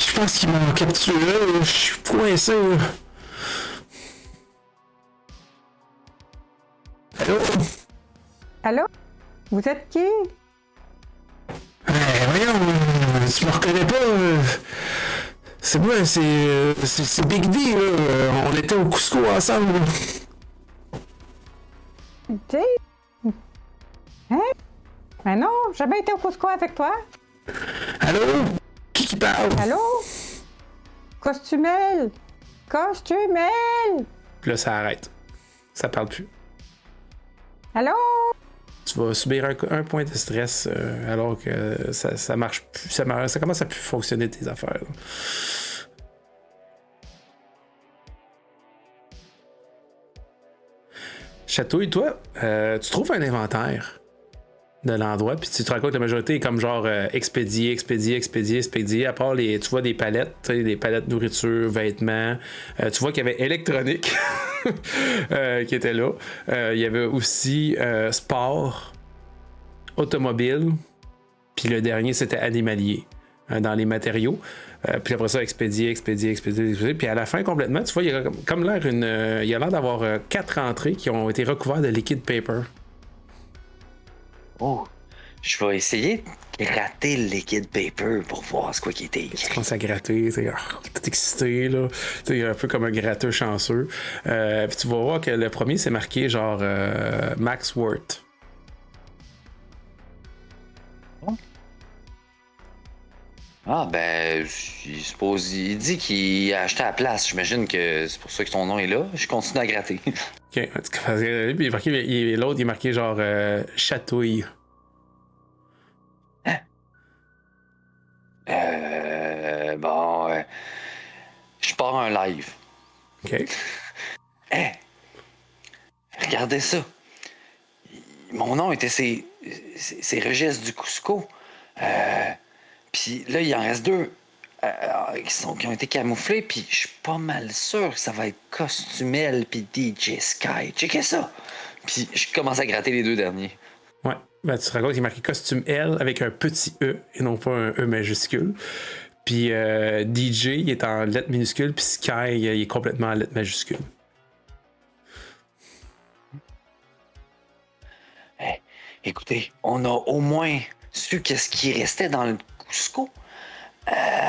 Speaker 1: Je pense qu'ils m'ont capturé, là. Je suis coincé, là. Allô?
Speaker 4: Allô? Vous êtes qui?
Speaker 1: Voyons, tu me reconnais pas. C'est moi, c'est Big D, là. On était au Cusco ensemble, là.
Speaker 4: Dave? Hein? Mais non, j'ai jamais été au Cusco avec toi.
Speaker 1: Allô? Qui parle?
Speaker 4: Allô? Costumel! Costumel!
Speaker 1: Puis là, ça arrête. Ça parle plus.
Speaker 4: Allô?
Speaker 1: Tu vas subir un point de stress alors que ça marche plus. Ça commence à plus fonctionner tes affaires. Là. Chatouille, toi, tu trouves un inventaire de l'endroit, puis tu te rends compte que la majorité est comme genre expédié, à part tu vois des palettes, des palettes nourriture, vêtements. Tu vois qu'il y avait électronique qui était là. Il y avait aussi sport, automobile, puis le dernier c'était animalier dans les matériaux. Puis après ça, expédié. Puis à la fin, complètement, tu vois, il y a comme l'air il y a l'air d'avoir 4 entrées qui ont été recouvertes de liquid paper.
Speaker 5: Oh, je vais essayer de gratter le liquid paper pour voir ce quoi qui était
Speaker 1: Tu
Speaker 5: écrit.
Speaker 1: commences à gratter, tu tout excité, là. Tu un peu comme un gratteux chanceux. Puis tu vas voir que le premier, c'est marqué genre Max Worth.
Speaker 5: Ah, ben, il dit qu'il a acheté à la place. J'imagine que c'est pour ça que ton nom est là. Je continue à gratter.
Speaker 1: Ok, puis l'autre, il est marqué genre Chatouille.
Speaker 5: Bon, je pars un live.
Speaker 1: Ok.
Speaker 5: Hé! Regardez ça. Mon nom était ces registres du Cusco. Puis là, il en reste 2 qui ont été camouflés. Puis je suis pas mal sûr que ça va être Costumel puis DJ Sky. Checkez ça! Puis je commence à gratter les 2 derniers.
Speaker 1: Ouais. Ben, tu te rends compte qu'il est marqué costume L avec un petit E et non pas un E majuscule. Puis DJ, il est en lettres minuscules, puis Sky, il est complètement en lettres majuscules.
Speaker 5: Hey, écoutez, on a au moins su qu'est-ce qui restait dans le Cusco.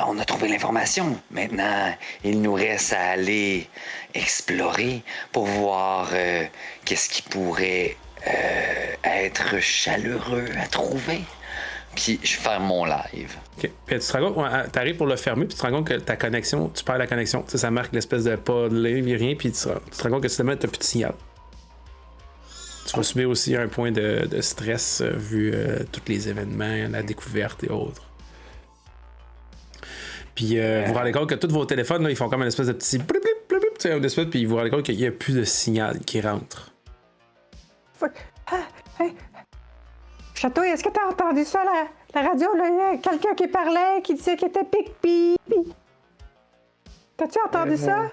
Speaker 5: On a trouvé l'information. Maintenant, il nous reste à aller explorer pour voir qu'est-ce qui pourrait être chaleureux à trouver. Puis je ferme mon live.
Speaker 1: Ok. Puis tu te rends compte, t'arrives pour le fermer, puis tu te rends compte que ta connexion, tu perds la connexion. Tu sais, ça marque l'espèce de pas de live, rien, puis tu te rends compte que finalement, t'as plus de signal. Tu vas subir aussi un point de stress vu tous les événements, la découverte et autres. Puis vous vous rendez compte que tous vos téléphones, là, ils font comme une espèce de petit blip, blip, blip, blip, tu sais, puis vous vous rendez compte qu'il n'y a plus de signal qui rentre.
Speaker 4: Fuck. Ah, hey. Château, est-ce que t'as entendu ça, la radio? Là, il y a quelqu'un qui parlait, qui disait qu'il était pic-pic. T'as-tu entendu ça?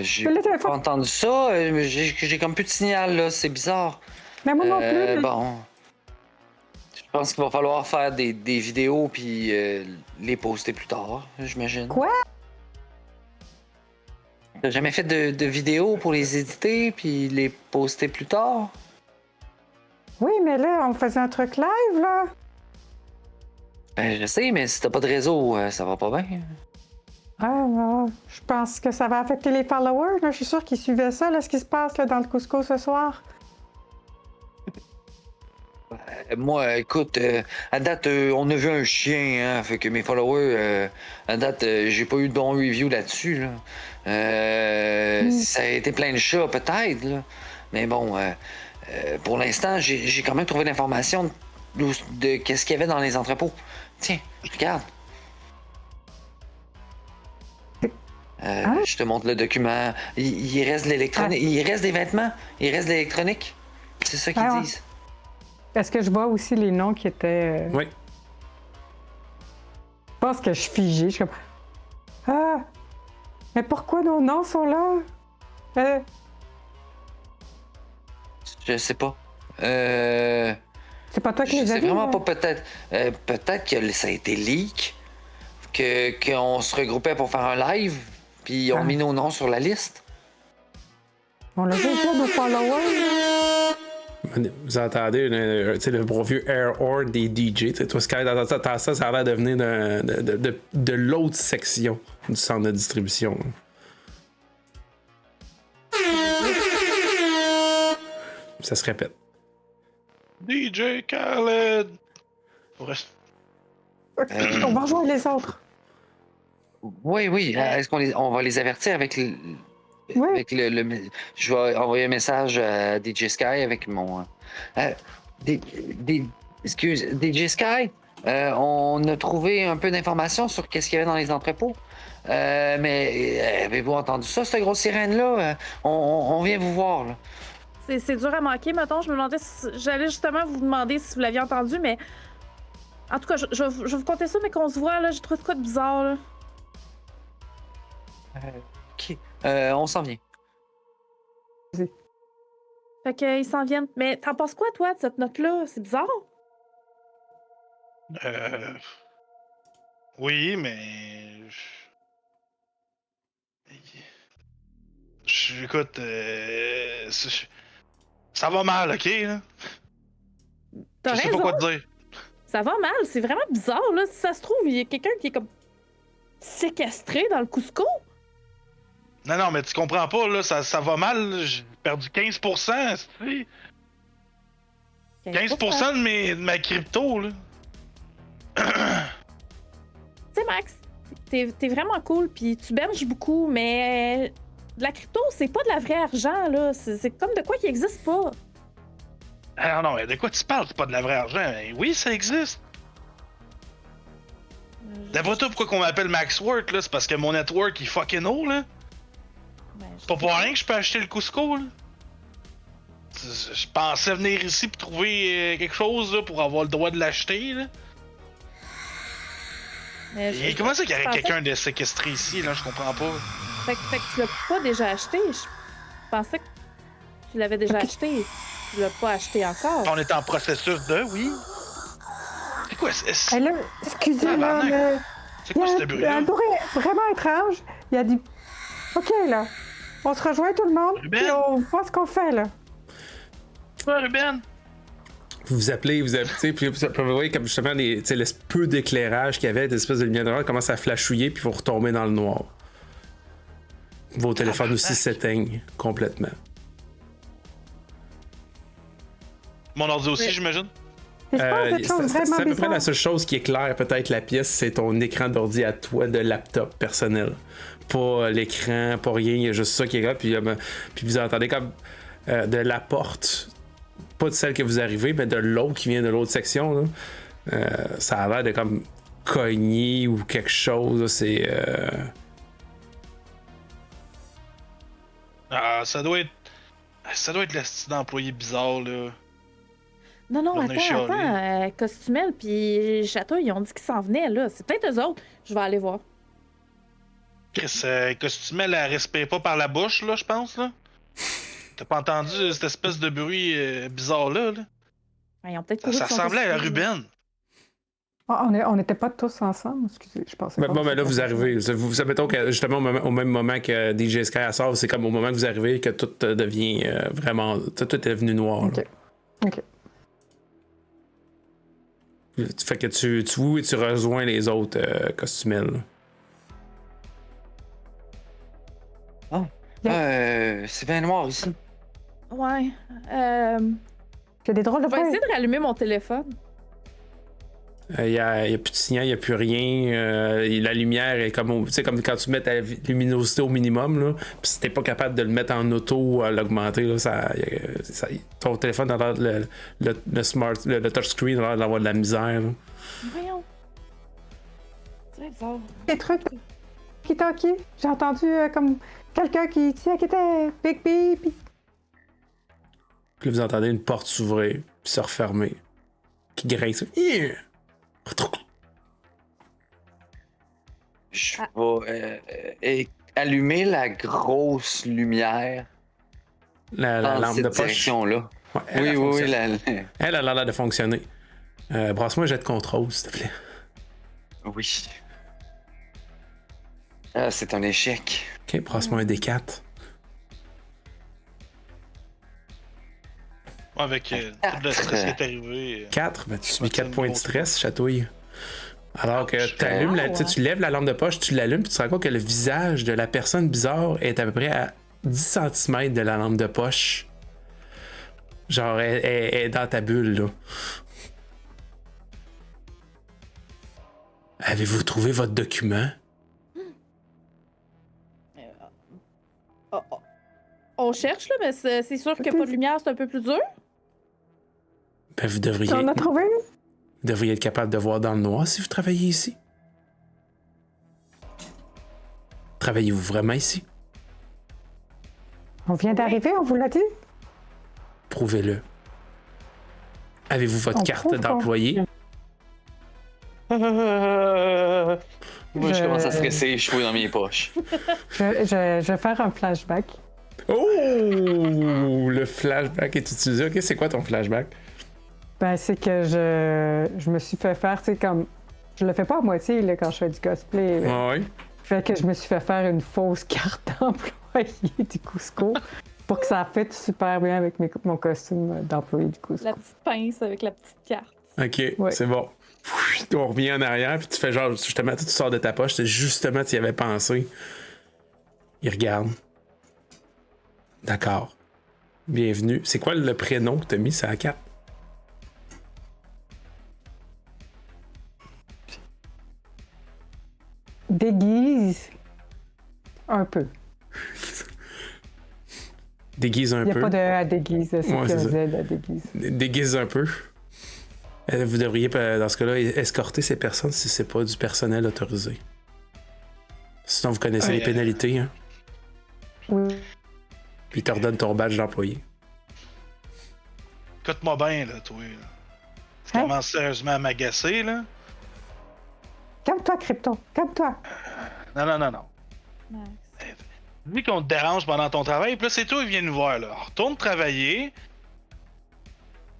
Speaker 5: J'ai
Speaker 4: Mais le
Speaker 5: pas
Speaker 4: téléphone-
Speaker 5: entendu ça. J'ai comme plus de signal, là. C'est bizarre.
Speaker 4: Mais moi non plus.
Speaker 5: Bon. Je pense qu'il va falloir faire des vidéos puis les poster plus tard, j'imagine.
Speaker 4: Quoi?
Speaker 5: T'as jamais fait de vidéos pour les éditer puis les poster plus tard?
Speaker 4: Oui, mais là, on faisait un truc live, là.
Speaker 5: Ben, je sais, mais si t'as pas de réseau, ça va pas bien.
Speaker 4: Je pense que ça va affecter les followers. Là. Je suis sûre qu'ils suivaient ça, là, ce qui se passe là, dans le Cusco ce soir.
Speaker 5: Moi, écoute, à date, on a vu un chien, hein, fait que mes followers, à date, j'ai pas eu de bon review là-dessus. Là. Si ça a été plein de chats, peut-être, là. Mais bon, pour l'instant, j'ai quand même trouvé l'information de qu'est-ce qu'il y avait dans les entrepôts. Tiens, regarde. Je te montre le document. Il reste de l'électronique. Il reste des vêtements. Il reste de l'électronique. C'est ça qu'ils disent.
Speaker 4: Est-ce que je vois aussi les noms qui étaient...
Speaker 1: Oui.
Speaker 4: Je pense que je suis figée. Je suis comme... Ah! Mais pourquoi nos noms sont là?
Speaker 5: Je sais pas.
Speaker 4: C'est pas toi qui
Speaker 5: Je
Speaker 4: les as
Speaker 5: sais
Speaker 4: vus,
Speaker 5: vraiment
Speaker 4: là?
Speaker 5: pas, peut-être. Peut-être que ça a été leak. Qu'on se regroupait pour faire un live. Puis on a mis nos noms sur la liste.
Speaker 4: On l'a juste dit à nos followers.
Speaker 1: Vous entendez le bon vieux air horn des DJ. Toi, Sky, t'entends ça, ça a l'air de venir de l'autre section du centre de distribution. Ça se répète.
Speaker 2: DJ Khaled!
Speaker 4: On va rejoindre les autres.
Speaker 5: Oui. Est-ce on va les avertir avec le.
Speaker 4: Oui.
Speaker 5: Avec je vais envoyer un message à DJ Sky avec mon. Excuse, DJ Sky, on a trouvé un peu d'informations sur qu'est-ce qu'il y avait dans les entrepôts. Mais avez-vous entendu ça, cette grosse sirène-là? On vient vous voir, là.
Speaker 3: C'est dur à manquer, mettons. Je me demandais j'allais justement vous demander si vous l'aviez entendu, mais. En tout cas, je vais vous compter ça, mais qu'on se voit, là. J'ai trouvé de quoi de bizarre, là.
Speaker 5: OK. On s'en vient.
Speaker 3: Fait qu'ils s'en viennent. Mais t'en penses quoi, toi, de cette note-là? C'est bizarre?
Speaker 2: Oui, mais. Écoute, ça va mal, ok? Là?
Speaker 3: T'as
Speaker 2: Je sais
Speaker 3: raison.
Speaker 2: pas quoi te dire.
Speaker 3: Ça va mal. C'est vraiment bizarre, là. Si ça se trouve, il y a quelqu'un qui est comme séquestré dans le Cusco.
Speaker 2: Non, mais tu comprends pas, là, ça va mal. J'ai perdu 15%, tu sais. 15% de ma crypto, là.
Speaker 3: Tu sais, Max, t'es vraiment cool, puis tu benches beaucoup, mais de la crypto, c'est pas de la vraie argent, là. C'est comme de quoi qui existe pas.
Speaker 2: Ah non, mais de quoi tu parles? C'est pas de la vraie argent. Mais oui, ça existe. D'après toi, pourquoi qu'on m'appelle Max Worth, là? C'est parce que mon network, il fucking haut, là.
Speaker 3: Ben,
Speaker 2: C'est pas pour rien que je peux acheter le Cusco, là. Je pensais venir ici pour trouver quelque chose, là, pour avoir le droit de l'acheter, là. Et comment ça qu'il y aurait quelqu'un de séquestré ici, là? Je comprends pas.
Speaker 3: Fait que tu l'as pas déjà acheté. Je pensais que tu l'avais déjà acheté. Tu l'as pas acheté encore.
Speaker 2: On est en processus de, oui. C'est quoi?
Speaker 4: Et là, excusez, là,
Speaker 2: C'est quoi ce
Speaker 4: il y a
Speaker 2: bruit-là?
Speaker 4: un bruit vraiment étrange. Il a dit OK, là, on se rejoint tout le monde,
Speaker 2: Ruben?
Speaker 4: puis on voit ce qu'on fait, là.
Speaker 2: Ouais, Ruben?
Speaker 1: Vous appelez, puis vous voyez comme justement le peu d'éclairage qu'il y avait, des espèces de lumière noire commence à flashouiller, puis vous retombez dans le noir. Vos téléphones aussi s'éteignent complètement.
Speaker 2: Mon ordi aussi, j'imagine?
Speaker 4: Il se passe des choses
Speaker 1: C'est
Speaker 4: vraiment
Speaker 1: à peu près
Speaker 4: bizarres.
Speaker 1: la seule chose qui éclaire peut-être la pièce, c'est ton écran d'ordi à toi de laptop personnel. Pas l'écran, pas rien, il y a juste ça qui est là, puis vous entendez comme de la porte, pas de celle que vous arrivez, mais de l'autre qui vient de l'autre section, là. Ça a l'air de comme cogner ou quelque chose, là, c'est...
Speaker 2: Ah, ça doit être le style d'employé bizarre, là.
Speaker 3: Non,
Speaker 2: On est chialé.
Speaker 3: attends. Costumel puis Château, ils ont dit qu'ils s'en venaient, là. C'est peut-être eux autres. Je vais aller voir.
Speaker 2: Chris, Costumel, elle respire pas par la bouche, là, je pense, là. T'as pas entendu cette espèce de bruit bizarre-là, là?
Speaker 3: Ben, ils ont peut-être
Speaker 2: Ça
Speaker 3: couru de son
Speaker 2: ressemblait à
Speaker 3: costume.
Speaker 2: Ruben.
Speaker 4: Ah, on n'était pas tous ensemble, excusez, je pensais pas.
Speaker 1: Bon, mais là, vous arrivez. Mettons que justement, au même moment que DJ Sky sort, c'est comme au moment que vous arrivez que tout devient vraiment. Tout est devenu noir.
Speaker 4: OK.
Speaker 1: Là.
Speaker 4: OK.
Speaker 1: Fait que tu rejoins les autres costumels.
Speaker 5: C'est bien noir ici.
Speaker 3: Ouais.
Speaker 4: Il y a des drôles de
Speaker 3: Je vais
Speaker 4: bruit.
Speaker 3: essayer de rallumer mon téléphone.
Speaker 1: Il y a plus de signal, il n'y a plus rien. La lumière est comme, comme quand tu mets ta luminosité au minimum, là, puis si t'es pas capable de le mettre en auto, à l'augmenter, là, ton téléphone a l'air le touchscreen a l'air d'avoir de la misère. Là.
Speaker 3: Voyons. C'est bizarre.
Speaker 4: Des trucs qui j'ai entendu comme quelqu'un qui était Big B, puis
Speaker 1: Puis là, vous entendez une porte s'ouvrir, puis se refermer, qui grince.
Speaker 5: Je vais allumer la grosse lumière
Speaker 1: La
Speaker 5: dans
Speaker 1: lampe
Speaker 5: cette
Speaker 1: de poche.
Speaker 5: direction-là.
Speaker 1: Ouais,
Speaker 5: Oui,
Speaker 1: elle
Speaker 5: oui, oui.
Speaker 1: fonctionne. Elle a l'air de fonctionner. Brasse-moi un jet de contrôle, s'il te plaît.
Speaker 5: Oui. Ah, c'est un échec.
Speaker 1: Ok, brasse-moi un D4.
Speaker 2: Avec tout le stress qui est arrivé.
Speaker 1: 4, ben tu subis
Speaker 2: Ouais,
Speaker 1: 4
Speaker 2: c'est
Speaker 1: points
Speaker 2: une
Speaker 1: de
Speaker 2: grosse
Speaker 1: stress, chatouille. Alors que
Speaker 2: je
Speaker 1: t'allumes
Speaker 3: fais-
Speaker 1: tu lèves la lampe de poche, tu l'allumes, puis tu te rends compte que le visage de la personne bizarre est à peu près à 10 cm de la lampe de poche. Genre, elle est dans ta bulle, là. Avez-vous trouvé votre document?
Speaker 3: cherche, là, mais c'est sûr qu'il n'y a pas de lumière, c'est un peu plus dur.
Speaker 1: Ben, vous
Speaker 4: On a trouvé?
Speaker 1: devriez être capable de voir dans le noir si vous travaillez ici. Travaillez-vous vraiment ici?
Speaker 4: On vient d'arriver, on vous l'a dit?
Speaker 1: Prouvez-le. Avez-vous votre
Speaker 4: On
Speaker 1: carte
Speaker 4: prouve qu'on-
Speaker 1: d'employé?
Speaker 5: Moi, je
Speaker 4: Je-
Speaker 5: commence à stresser, je fouille dans mes poches.
Speaker 4: Je vais faire un flashback.
Speaker 1: Oh! Le flashback est utilisé. Ok, c'est quoi ton flashback?
Speaker 4: Ben, c'est que je me suis fait faire, tu sais, comme. Je le fais pas à moitié, là, quand je fais du cosplay. là.
Speaker 1: Ah ouais.
Speaker 4: Fait que je me suis fait faire une fausse carte d'employé du Cusco pour que ça fitte super bien avec mon costume d'employé du Cusco.
Speaker 3: La petite pince avec la petite carte.
Speaker 1: Ok,
Speaker 4: Ouais.
Speaker 1: c'est bon. On revient en arrière, puis tu fais genre, justement, tu sors de ta poche, c'est justement, tu y avais pensé. Il regarde. D'accord. Bienvenue. C'est quoi le prénom que t'as mis sur la carte?
Speaker 4: Déguise un peu.
Speaker 1: Déguise un
Speaker 4: Il n'y a
Speaker 1: peu.
Speaker 4: pas de E à déguise, c'est
Speaker 1: Ouais,
Speaker 4: que
Speaker 1: c'est ça.
Speaker 4: Z à déguise.
Speaker 1: Déguise un peu. Vous devriez, dans ce cas-là, escorter ces personnes si c'est pas du personnel autorisé. Sinon, vous connaissez
Speaker 2: Ouais,
Speaker 1: les pénalités, hein?
Speaker 4: Oui.
Speaker 1: Puis ils te redonnent ton badge d'employé.
Speaker 2: Écoute-moi bien, là, toi. Là. Tu
Speaker 4: Hein?
Speaker 2: commences sérieusement à m'agacer, là.
Speaker 4: Calme-toi, Crypto. Calme-toi.
Speaker 2: Non.
Speaker 3: Nice.
Speaker 2: Lui qu'on te dérange pendant ton travail, puis là, c'est toi qui viens nous voir, là. Retourne travailler.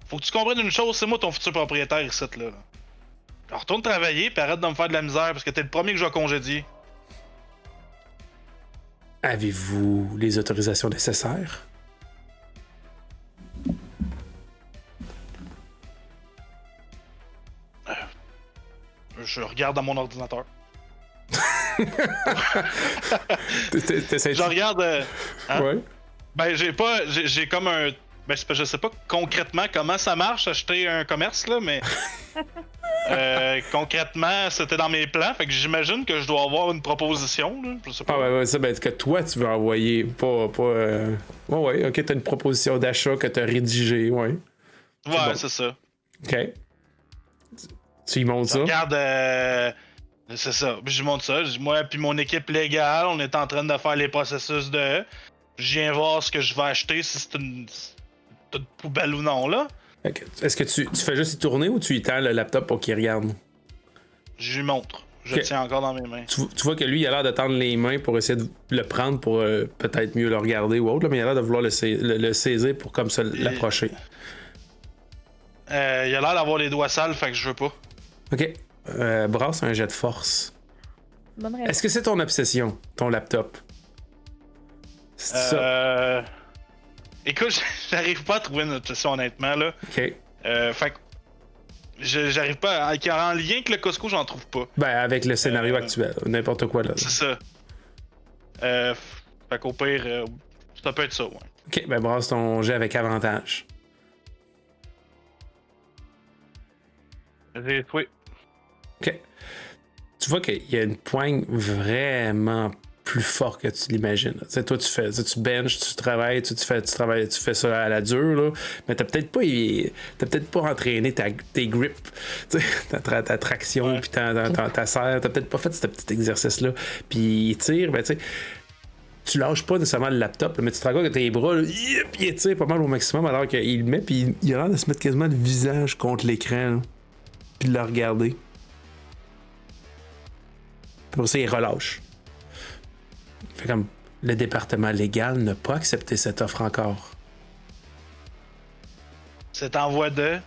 Speaker 2: Faut que tu comprennes une chose, c'est moi ton futur propriétaire ici, là. Alors, retourne travailler, puis arrête de me faire de la misère, parce que t'es le premier que je vais congédier.
Speaker 1: Avez-vous les autorisations nécessaires?
Speaker 2: Je regarde dans mon ordinateur.
Speaker 1: T'essaies-tu?
Speaker 2: Je regarde... hein?
Speaker 1: Ouais.
Speaker 2: Ben, j'ai comme un... Ben, je sais pas concrètement comment ça marche, acheter un commerce, là, mais... concrètement, c'était dans mes plans, fait que j'imagine que je dois avoir une proposition, là, je sais pas.
Speaker 1: Ah ouais, ça, ben, que toi, tu veux envoyer, pas... Ouais, ok, t'as une proposition d'achat que t'as rédigée, ouais.
Speaker 2: Ouais,
Speaker 1: bon.
Speaker 2: c'est ça.
Speaker 1: Ok. Tu y montres
Speaker 2: Je
Speaker 1: ça?
Speaker 2: regarde, c'est ça. Puis je montre ça. Moi puis mon équipe légale, on est en train de faire les processus de... Je viens voir ce que je vais acheter, si c'est une poubelle ou non, là.
Speaker 1: Ok. Est-ce que tu fais juste y tourner ou tu y tends le laptop pour qu'il regarde?
Speaker 2: Je lui montre. Je
Speaker 1: Ok.
Speaker 2: le tiens encore dans mes mains.
Speaker 1: Tu vois que lui, il a l'air de tendre les mains pour essayer de le prendre pour peut-être mieux le regarder ou autre, là, mais il a l'air de vouloir le saisir pour comme ça l'approcher.
Speaker 2: Il a l'air d'avoir les doigts sales, fait que je veux pas.
Speaker 1: Ok. Brasse un jet de force.
Speaker 3: Bonne réponse.
Speaker 1: Est-ce que c'est ton obsession, ton laptop? C'est ça?
Speaker 2: Écoute, j'arrive pas à trouver une obsession, honnêtement, là.
Speaker 1: Ok.
Speaker 2: Fait que... J'arrive pas à... En lien avec le Costco, j'en trouve pas.
Speaker 1: Ben, avec le scénario actuel, n'importe quoi là.
Speaker 2: C'est ça. Fait qu'au pire, ça peut être ça, ouais.
Speaker 1: Ok, ben brasse ton jet avec avantage.
Speaker 2: J'ai trouvé.
Speaker 1: Ok. Tu vois qu'il y a une poigne vraiment plus forte que tu l'imagines. Tu sais, toi, tu benches, tu travailles, tu fais ça à la dure, là, mais t'as peut-être pas entraîné tes grips, tu sais, ta traction,
Speaker 2: Ouais.
Speaker 1: puis ta serre, t'as peut-être pas fait ce petit exercice-là. Puis il tire, ben tu sais, tu lâches pas nécessairement le laptop, là, mais tu te rends compte que tes bras, là, il tire pas mal au maximum, alors qu'il le met, puis il a l'air de se mettre quasiment le visage contre l'écran, là, puis de le regarder. Puis pour ça, il relâche. Fait comme le département légal n'a pas accepté cette offre encore.
Speaker 2: C'est en voie de...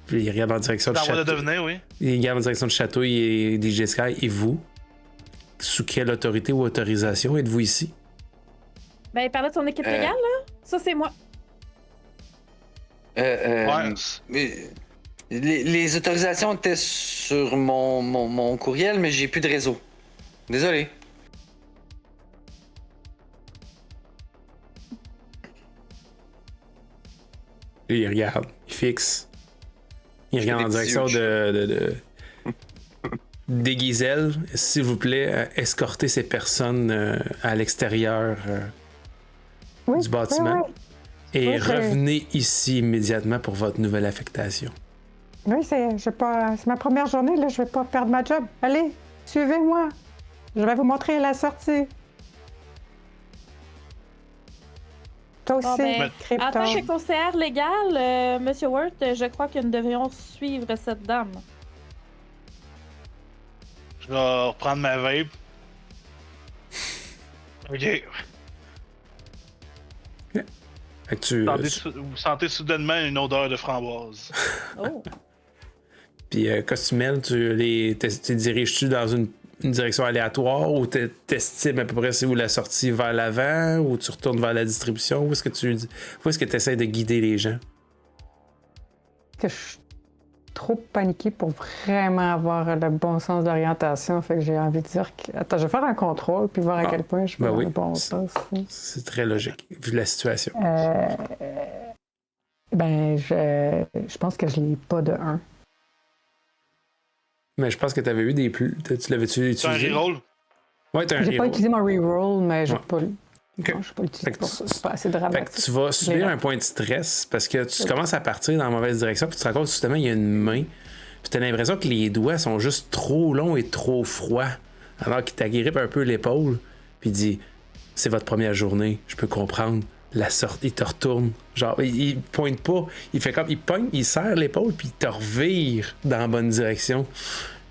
Speaker 1: Puis il regarde en direction du
Speaker 2: C'est en voie de
Speaker 1: château.
Speaker 2: devenir, oui.
Speaker 1: Il regarde en direction du château et DJ Sky. Et vous? Sous quelle autorité ou autorisation êtes-vous ici?
Speaker 3: Ben, il parlait de son équipe légale, là? Ça, c'est moi.
Speaker 2: Ouais.
Speaker 5: Mais les autorisations étaient sur mon courriel, mais j'ai plus de réseau. Désolé.
Speaker 1: Puis il regarde, il fixe. Il regarde en
Speaker 5: des
Speaker 1: direction
Speaker 5: yeux.
Speaker 1: Déguiselle, s'il vous plaît, escortez ces personnes à l'extérieur
Speaker 4: Oui,
Speaker 1: du bâtiment.
Speaker 4: Oui,
Speaker 1: Et
Speaker 4: Oui, c'est-
Speaker 1: revenez ici immédiatement pour votre nouvelle affectation.
Speaker 4: oui c'est ma première journée, là, je vais pas perdre ma job. Allez, suivez-moi. Je vais vous montrer la sortie. Toi aussi,
Speaker 3: Bon, ben,
Speaker 4: Krypton.
Speaker 3: en tant que conseillère légale, Monsieur Worth, je crois que nous devrions suivre cette dame.
Speaker 2: Je vais reprendre ma vape. Ok.
Speaker 1: Fait que
Speaker 2: Vous sentez soudainement une odeur de framboise.
Speaker 3: Oh.
Speaker 1: Puis, Costumel, tu diriges-tu dans une direction aléatoire ou t'estimes à peu près c'est où la sortie vers l'avant ou tu retournes vers la distribution? Où est-ce que tu essaies de guider les gens?
Speaker 4: Que je suis trop paniquée pour vraiment avoir le bon sens d'orientation. Fait que j'ai envie de dire que... Attends, je vais faire un contrôle puis voir à quel point je vais dans le bon sens.
Speaker 1: C'est très logique, vu la situation.
Speaker 4: Je pense que je l'ai pas de 1.
Speaker 1: Mais je pense que tu avais eu des plus. Tu l'avais-tu utilisé?
Speaker 2: C'est un reroll?
Speaker 1: Ouais, t'as un
Speaker 4: J'ai pas
Speaker 1: reroll.
Speaker 4: utilisé mon reroll, mais j'ai pas...
Speaker 1: Ok.
Speaker 4: Non, je pas utilisé
Speaker 1: Fait que
Speaker 4: pour ça. C'est pas assez
Speaker 1: Fait
Speaker 4: dramatique.
Speaker 1: que tu vas subir un point de stress parce que tu commences à partir dans la mauvaise direction puis tu te rends compte que justement il y a une main puis tu as l'impression que les doigts sont juste trop longs et trop froids alors qu'il t'agrippe un peu l'épaule puis il dit c'est votre première journée, je peux comprendre. La sortie, il te retourne. Genre, il pointe pas. Il fait comme. Il pogne, il serre l'épaule, puis il te revire dans la bonne direction.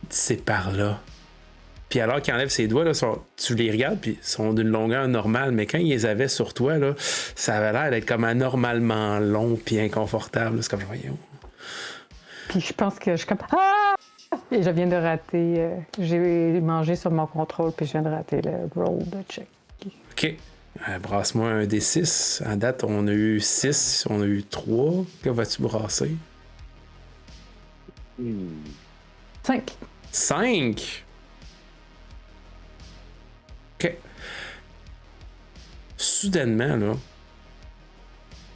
Speaker 1: Il dit, c'est par là. Puis alors qu'il enlève ses doigts, là, tu les regardes, puis ils sont d'une longueur normale. Mais quand il les avait sur toi, là, ça avait l'air d'être comme anormalement long, puis inconfortable. C'est comme, voyons.
Speaker 4: Puis je pense que je suis comme... Ah! Et je viens de rater... j'ai mangé sur mon contrôle, puis je viens de rater le roll de check.
Speaker 1: OK. Brasse-moi un des 6. À date, on a eu 6, on a eu 3. Que vas-tu brasser?
Speaker 4: 5.
Speaker 1: 5! OK. Soudainement, là,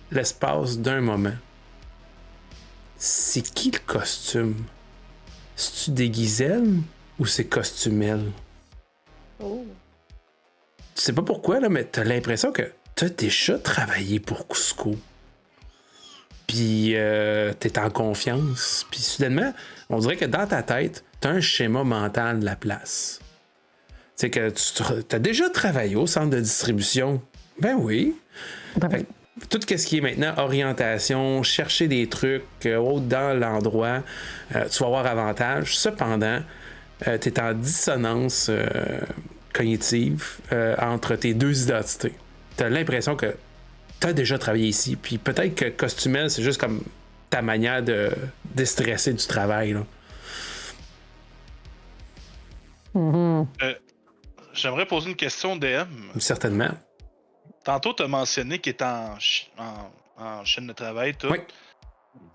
Speaker 1: l'espace d'un moment, c'est qui le costume? C'est-tu Déguiselle ou c'est Costumel?
Speaker 3: Oh.
Speaker 1: Tu sais pas pourquoi, là, mais t'as l'impression que t'as déjà travaillé pour Cusco. Puis t'es en confiance. Puis soudainement, on dirait que dans ta tête, t'as un schéma mental de la place. Tu sais que t'as déjà travaillé au centre de distribution. Ben oui. Fait que tout ce qui est maintenant orientation, chercher des trucs dans l'endroit, tu vas avoir avantage. Cependant, t'es en dissonance cognitive entre tes deux identités. T'as l'impression que t'as déjà travaillé ici, puis peut-être que Costumel, c'est juste comme ta manière de déstresser du travail, là.
Speaker 2: J'aimerais poser une question, DM.
Speaker 1: Certainement.
Speaker 2: Tantôt, tu as mentionné qu'il était en chaîne de travail, tout.
Speaker 1: Oui.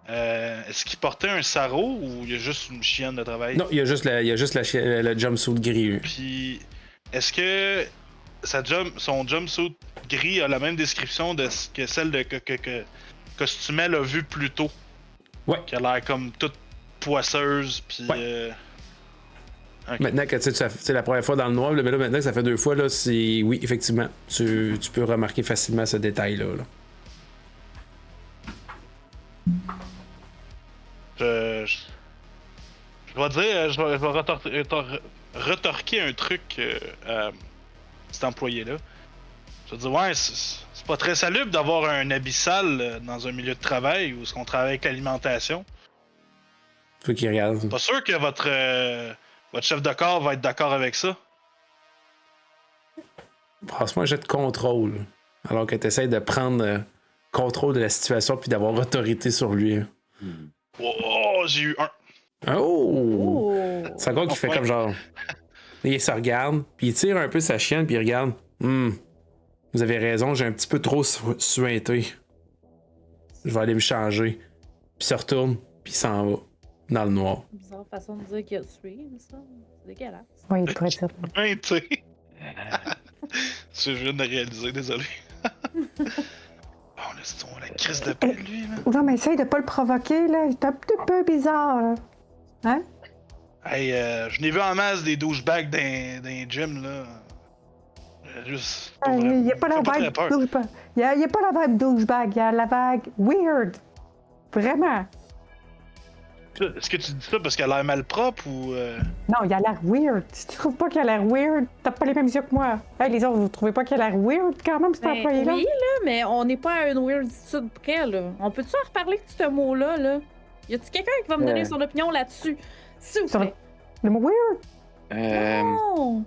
Speaker 2: Est-ce qu'il portait un sarrau ou il y a juste une chienne de travail?
Speaker 1: Non, il y a juste le jumpsuit gris.
Speaker 2: Puis, est-ce que son jumpsuit gris a la même description que celle que Costumel a vue plus tôt?
Speaker 1: Ouais.
Speaker 2: Qui a l'air comme toute poisseuse, puis...
Speaker 1: Ouais.
Speaker 2: Ok.
Speaker 1: Maintenant que c'est la première fois dans le noir, mais là, maintenant que ça fait 2 fois, là, c'est. Oui, effectivement. Tu peux remarquer facilement ce détail-là. Là.
Speaker 2: Je vais dire, je vais retorquer un truc à cet employé-là. Je vais dire, ouais, c'est pas très salubre d'avoir un habit sale dans un milieu de travail où on travaille avec l'alimentation.
Speaker 1: Faut qu'il regarde.
Speaker 2: Pas sûr que votre chef de corps va être d'accord avec ça.
Speaker 1: Franchement, un jet de contrôle. Alors que tu essaies de prendre contrôle de la situation puis d'avoir autorité sur lui.
Speaker 2: Oh, j'ai eu un.
Speaker 1: Oh!
Speaker 3: Oh.
Speaker 1: C'est encore qu'il fait comme genre. Il se regarde, puis il tire un peu sa chienne, puis il regarde. Vous avez raison, j'ai un petit peu trop suinté. Je vais aller me changer. Puis il se retourne, puis il s'en va. Dans le noir.
Speaker 3: Bizarre façon de dire qu'il a tué, ça. C'est dégueulasse.
Speaker 4: Oui, il pourrait dire.
Speaker 2: Un, tu sais. Je viens de réaliser, désolé. Oh, laisse la crise de pelle, lui, là.
Speaker 4: Non, mais essaye de pas le provoquer, là. Il est un petit peu bizarre, là. Hein?
Speaker 2: Hey, je n'ai vu en masse des douchebags dans les gyms, là. Juste.
Speaker 4: Il n'y a pas la
Speaker 2: Fais pas très
Speaker 4: vibe
Speaker 2: peur.
Speaker 4: douchebag. Il y a pas la vibe douchebag, il y a la vague weird. Vraiment.
Speaker 2: Est-ce que tu dis ça parce qu'elle a l'air malpropre ou.
Speaker 4: Non, il a l'air weird. Si tu trouves pas qu'il a l'air weird, t'as pas les mêmes yeux que moi. Hey, les autres, vous trouvez pas qu'il a l'air weird quand même, cet
Speaker 3: Ben,
Speaker 4: employé-là?
Speaker 3: oui, là, mais on n'est pas à une weirditude près, là. On peut-tu en reparler de ce mot-là, là? Y a-tu quelqu'un qui va me donner son opinion là-dessus? S'il vous
Speaker 4: Sur
Speaker 3: plaît.
Speaker 4: le mot weird?
Speaker 3: Non!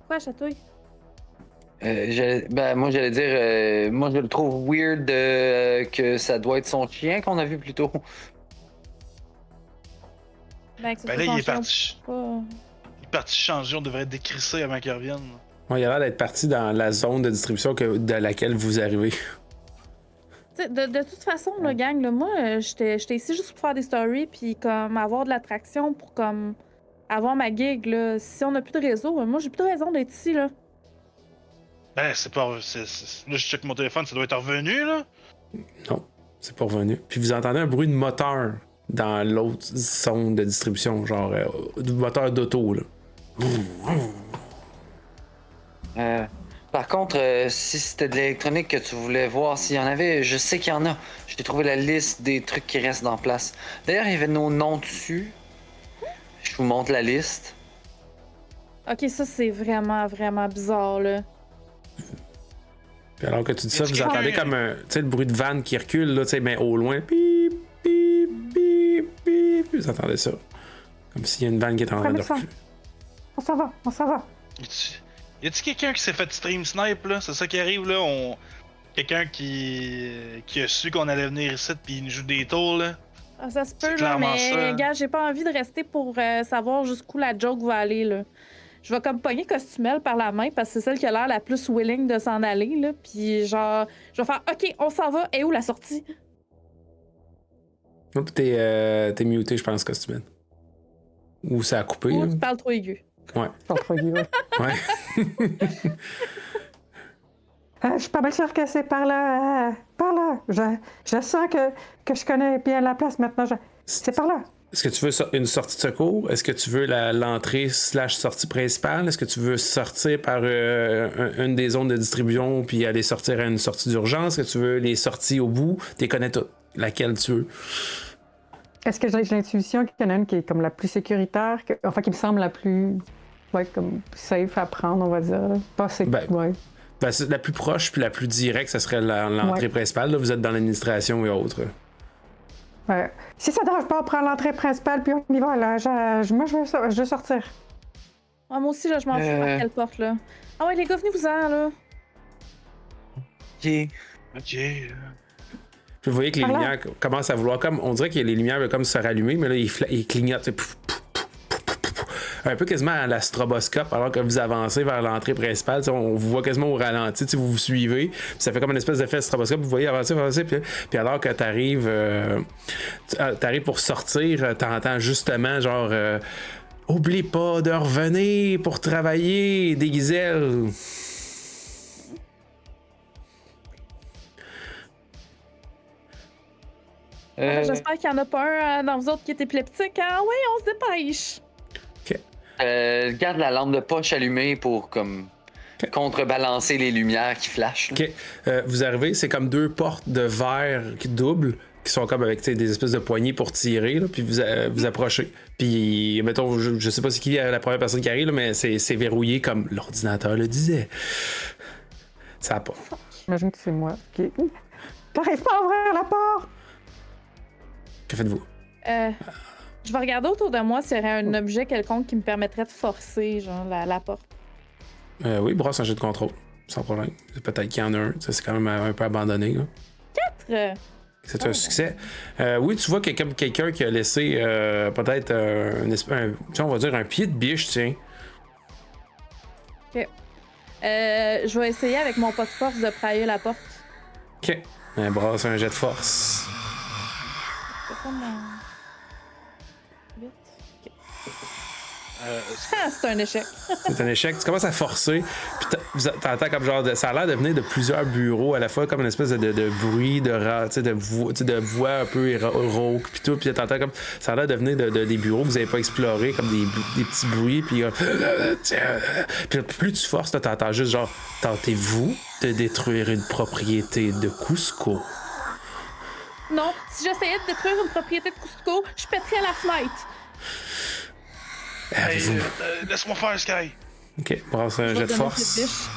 Speaker 3: Quoi, Chatouille?
Speaker 5: Moi j'allais dire, moi je le trouve weird que ça doit être son chien qu'on a vu plus tôt.
Speaker 3: Ben, que ce
Speaker 2: Ben
Speaker 3: soit
Speaker 2: là,
Speaker 3: son
Speaker 2: il est
Speaker 3: chien
Speaker 2: parti.
Speaker 3: ou pas.
Speaker 2: Il est parti changer, on devrait décrisser avant qu'il revienne.
Speaker 1: Ouais, il a l'air d'être parti dans la zone de distribution de laquelle vous arrivez.
Speaker 3: T'sais, de toute façon, le gang, là, moi, j'étais ici juste pour faire des stories puis comme avoir de l'attraction pour comme avoir ma gig, là. Si on n'a plus de réseau, moi, j'ai plus de raison d'être ici, là.
Speaker 2: Ben, c'est pas. Là, je check mon téléphone, ça doit être revenu, là.
Speaker 1: Non, c'est pas revenu. Puis vous entendez un bruit de moteur dans l'autre zone de distribution, genre du moteur d'auto, là.
Speaker 5: Par contre, si c'était de l'électronique que tu voulais voir s'il y en avait, je sais qu'il y en a. J'ai trouvé la liste des trucs qui restent en place. D'ailleurs, il y avait nos noms dessus. Je vous montre la liste.
Speaker 3: Ok, ça, c'est vraiment, vraiment bizarre, là.
Speaker 1: Puis alors que tu dis ça,
Speaker 2: Est-ce
Speaker 1: vous
Speaker 2: que-
Speaker 1: entendez comme tu sais, le bruit de vanne qui recule, là, tu sais, mais au loin. Pip, pip, pip, pip. Vous entendez ça. Comme s'il y a une vanne qui est en train de
Speaker 4: Prenez ça.
Speaker 1: reculer.
Speaker 4: On s'en va, on s'en va.
Speaker 2: Y a-tu quelqu'un qui s'est fait stream snipe, là? C'est ça qui arrive, là? Quelqu'un qui a su qu'on allait venir ici puis il nous joue des tours, là?
Speaker 3: Ah, ça se peut,
Speaker 2: C'est
Speaker 3: là,
Speaker 2: clairement
Speaker 3: mais
Speaker 2: ça.
Speaker 3: gars, j'ai pas envie de rester pour savoir jusqu'où la joke va aller, là. Je vais comme pogner Costumel par la main parce que c'est celle qui a l'air la plus willing de s'en aller, là. Puis genre, je vais faire OK, on s'en va. Et où la sortie?
Speaker 1: Oh, puis t'es muté, je pense, Costumel. Ou ça a coupé,
Speaker 3: Ou
Speaker 1: là.
Speaker 3: tu parles trop aigu.
Speaker 1: Ouais.
Speaker 4: Entre guillemets.
Speaker 1: Ouais.
Speaker 4: Je suis pas mal sûre que c'est par là. Par là. Je sens que je connais bien la place maintenant. C'est par là.
Speaker 1: Est-ce que tu veux une sortie de secours? Est-ce que tu veux l'entrée / sortie principale? Est-ce que tu veux sortir par une des zones de distribution puis aller sortir à une sortie d'urgence? Est-ce que tu veux les sorties au bout? Tu les connais toutes. Laquelle tu veux?
Speaker 4: Est-ce que j'ai l'intuition qu'il y en a une qui est comme la plus sécuritaire, enfin qui me semble la plus comme safe à prendre, on va dire. Pas
Speaker 1: Ben, c'est la plus proche puis la plus directe, ça serait l'entrée principale. Là, vous êtes dans l'administration et autres.
Speaker 4: Ouais. Si ça ne dérange pas, on prend l'entrée principale puis on y va. Là. Moi, je veux sortir.
Speaker 3: Ah, moi aussi, là, je m'en fous par quelle porte, là. Ah ouais, les gars, venez-vous-en, là.
Speaker 5: Ok.
Speaker 2: Ok.
Speaker 1: Puis vous voyez que les
Speaker 4: Voilà.
Speaker 1: lumières commencent à vouloir comme. On dirait que les lumières veulent comme se rallumer, mais là, ils clignotent. C'est un peu quasiment à la stroboscope, alors que vous avancez vers l'entrée principale. On vous voit quasiment au ralenti, vous vous suivez. Puis ça fait comme une espèce d'effet de stroboscope. Vous voyez avancer. Puis alors que t'arrives pour sortir, t'entends justement genre. Oublie pas de revenir pour travailler, des Giselles.
Speaker 3: J'espère qu'il y en a pas un dans vous autres qui est épileptique. Ah ouais, on se dépêche.
Speaker 5: Garde la lampe de poche allumée pour comme contrebalancer les lumières qui flashent. Là.
Speaker 1: OK. Vous arrivez, c'est comme deux portes de verre qui doublent, qui sont comme avec des espèces de poignées pour tirer, là, puis vous approchez. Puis, mettons, je sais pas c'est qui la première personne qui arrive, là, mais c'est verrouillé comme l'ordinateur le disait. Ça a pas.
Speaker 4: J'imagine que c'est moi. Okay. T'arrives pas à ouvrir la porte!
Speaker 1: Que faites-vous?
Speaker 3: Je vais regarder autour de moi s'il y aurait un objet quelconque qui me permettrait de forcer, genre, la porte.
Speaker 1: Oui, brosse un jeu de contrôle, sans problème. Peut-être qu'il y en a un. Ça, c'est quand même un peu abandonné. Là.
Speaker 3: 4!
Speaker 1: C'est un succès. Oui, tu vois qu'il y a comme quelqu'un qui a laissé peut-être on va dire un pied de biche, tiens.
Speaker 3: OK. Je vais essayer avec mon pas de force de prailler la porte.
Speaker 1: OK. Brasse un jet de force.
Speaker 3: C'est pas mon... 8. OK. Ah, c'est un échec.
Speaker 1: C'est un échec. Tu commences à forcer, puis t'entends comme genre ça a l'air de venir de plusieurs bureaux à la fois, comme une espèce de bruit, de voix un peu rauque, puis tout. Puis t'entends comme ça a l'air de venir des bureaux que vous n'avez pas explorés, comme des petits bruits, puis puis plus tu forces, t'entends juste genre tentez-vous de détruire une propriété de Cusco.
Speaker 3: Non, si j'essayais de détruire une propriété de Cusco, je pèterais la fenêtre.
Speaker 2: Hey, laisse-moi faire, Sky.
Speaker 1: Ok, brasse un jet de force.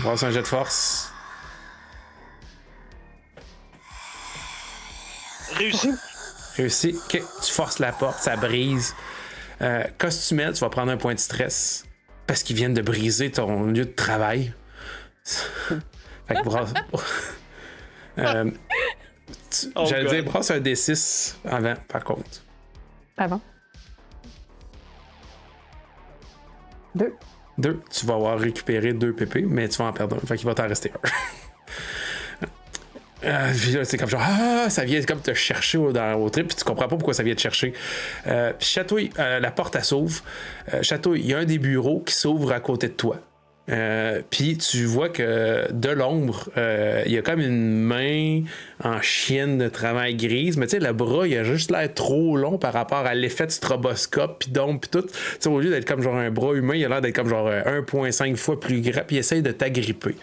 Speaker 1: Brasse un jet de force.
Speaker 2: Réussi.
Speaker 1: Réussi. Ok, tu forces la porte, ça brise. Costumel, tu vas prendre un point de stress parce qu'ils viennent de briser ton lieu de travail. Fait que brasse. J'allais dire, brasse un D6 avant, par contre.
Speaker 4: Avant. 2.
Speaker 1: 2. Tu vas avoir récupéré 2 PP, mais tu vas en perdre un. Fait qu'il va t'en rester un. Puis là, c'est comme genre, ça vient comme te chercher au trip, puis tu comprends pas pourquoi ça vient te chercher. Puis Chatouille, la porte, elle s'ouvre. Chatouille, il y a un des bureaux qui s'ouvre à côté de toi. Puis tu vois que de l'ombre, il y a comme une main en chienne de travail grise, mais tu sais, le bras, il a juste l'air trop long par rapport à l'effet de stroboscope, puis d'ombre, puis tout. Tu sais, au lieu d'être comme genre un bras humain, il a l'air d'être comme genre 1,5 fois plus grand, puis il essaye de t'agripper.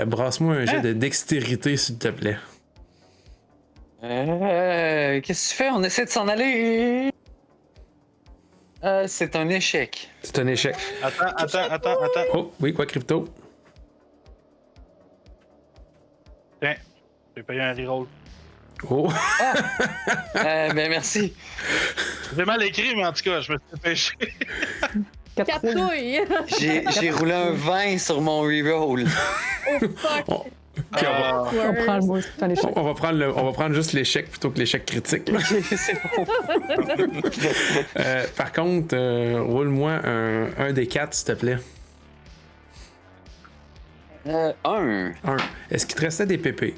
Speaker 1: Brasse-moi un jet de dextérité, s'il te plaît.
Speaker 5: Qu'est-ce que tu fais? On essaie de s'en aller. C'est un échec.
Speaker 1: C'est un échec.
Speaker 2: Attends.
Speaker 1: Oh, oui, quoi, Crypto?
Speaker 2: Tiens, j'ai payé un reroll.
Speaker 1: Oh!
Speaker 5: Ben merci.
Speaker 2: J'ai mal écrit, mais en tout cas, je me suis dépêché.
Speaker 4: 4 roules.
Speaker 3: Catouille!
Speaker 5: J'ai roulé un 20 sur mon reroll.
Speaker 3: Oh fuck!
Speaker 1: Oh. Puis
Speaker 4: On prend le mot, c'est un échec.
Speaker 1: on va prendre juste l'échec plutôt que l'échec critique. Là.
Speaker 5: C'est bon.
Speaker 1: Par contre, roule-moi un des 4, s'il te plaît.
Speaker 5: 1.
Speaker 1: 1. Est-ce qu'il te restait des PP?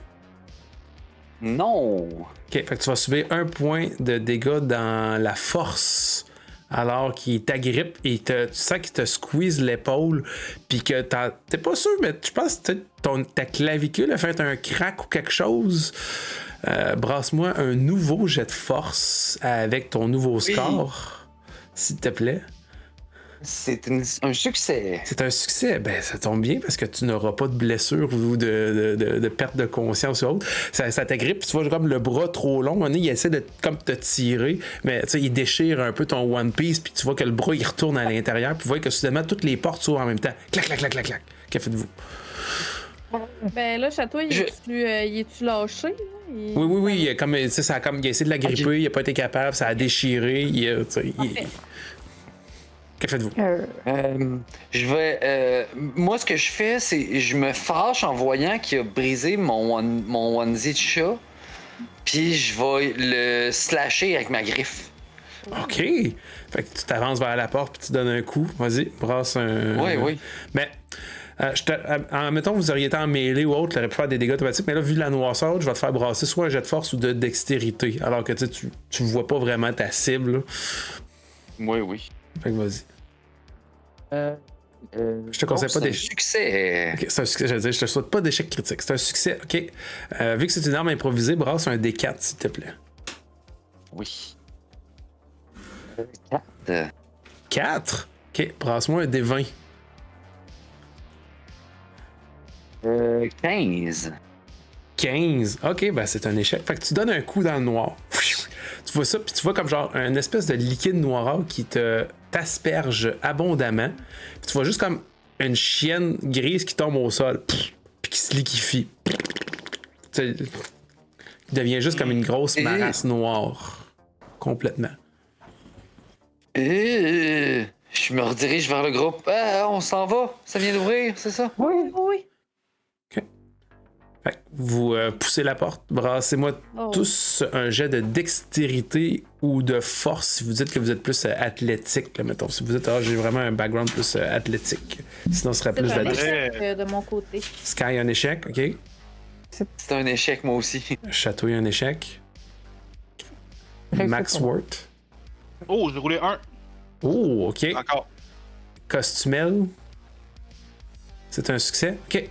Speaker 5: Non.
Speaker 1: Ok, fait que tu vas subir 1 point de dégâts dans la force alors qu'il t'agrippe et tu sens qu'il te squeeze l'épaule puis que t'es pas sûr, mais je pense que ta clavicule a fait un crack ou quelque chose. Brasse-moi un nouveau jet de force avec ton nouveau score, s'il te plaît.
Speaker 5: C'est un succès.
Speaker 1: C'est un succès. Ben, ça tombe bien parce que tu n'auras pas de blessure ou de perte de conscience ou autre. Ça t'agrippe, tu vois comme le bras trop long. Il essaie de comme te tirer, mais il déchire un peu ton One Piece, puis tu vois que le bras il retourne à l'intérieur, puis tu vois que soudainement toutes les portes s'ouvrent en même temps. Clac, clac, clac, clac, clac. Que faites-vous?
Speaker 3: Ben là, Chatouille, il est-tu lâché?
Speaker 1: Oui. Il a essayé de la gripper, il a pas été capable, ça a déchiré. Que faites-vous?
Speaker 5: Je vais. Moi, ce que je fais, c'est je me fâche en voyant qu'il a brisé mon onesie de chat, puis je vais le slasher avec ma griffe.
Speaker 1: OK. Fait que tu t'avances vers la porte puis tu donnes un coup. Vas-y, brasse un.
Speaker 5: Oui.
Speaker 1: Mais. Mettons que vous auriez été en mêlée ou autre, tu aurais pu faire des dégâts automatiques, mais là, vu la noirceur, je vais te faire brasser soit un jet de force ou de dextérité, alors que tu vois pas vraiment ta cible. Là.
Speaker 5: Oui.
Speaker 1: Fait que vas-y. Je te conseille pas d'échec.
Speaker 5: Succès.
Speaker 1: Okay, c'est un succès, j'allais dire, je te souhaite pas d'échec critique. C'est un succès, ok. Vu que c'est une arme improvisée, brasse un D4, s'il te plaît.
Speaker 5: Oui. 4.
Speaker 1: 4? Ok, brasse-moi un D20.
Speaker 5: 15.
Speaker 1: 15. Ok, ben c'est un échec. Fait que tu donnes un coup dans le noir. Tu vois ça, puis tu vois comme genre une espèce de liquide noirâtre qui t'asperge abondamment. Puis tu vois juste comme une chienne grise qui tombe au sol, puis qui se liquéfie. Qui devient juste comme une grosse marasse noire. Complètement.
Speaker 5: Je me redirige vers le groupe. On s'en va. Ça vient d'ouvrir, c'est ça?
Speaker 4: Oui.
Speaker 1: OK. Fait que vous poussez la porte. Brassez-moi tous un jet de dextérité ou de force si vous dites que vous êtes plus athlétique. Là, mettons. Si vous dites, j'ai vraiment un background plus athlétique. Sinon, ce serait plus
Speaker 3: un
Speaker 1: d'athlétique.
Speaker 3: échec de mon côté.
Speaker 1: Sky, un échec, OK.
Speaker 5: C'est un échec, moi aussi.
Speaker 1: Château, un échec.
Speaker 4: Réussite
Speaker 1: Max
Speaker 4: pour moi.
Speaker 1: Worth.
Speaker 2: Oh, j'ai roulé 1.
Speaker 1: Oh, ok.
Speaker 2: Encore.
Speaker 1: Costumel. C'est un succès. Ok.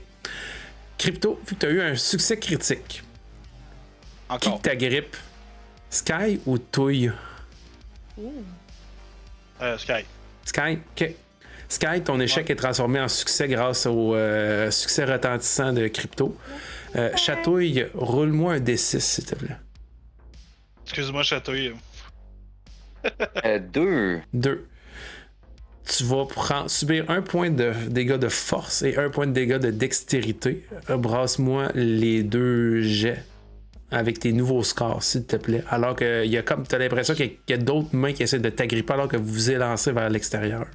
Speaker 1: Crypto, vu que tu as eu un succès critique, qui
Speaker 2: Encore.
Speaker 1: t'agrippe? Sky ou Touille?
Speaker 2: Sky.
Speaker 1: Sky, ok. Sky, ton échec est transformé en succès grâce au succès retentissant de Crypto. Chatouille, roule-moi un D6, s'il te plaît.
Speaker 2: Excuse-moi, Chatouille.
Speaker 5: 2.
Speaker 1: 2. Tu vas subir 1 point de dégâts de force et 1 point de dégâts de dextérité. Brasse-moi les 2 jets avec tes nouveaux scores, s'il te plaît. Alors que il y a comme t'as l'impression qu'il y a d'autres mains qui essaient de t'agripper alors que vous vous élancez vers l'extérieur.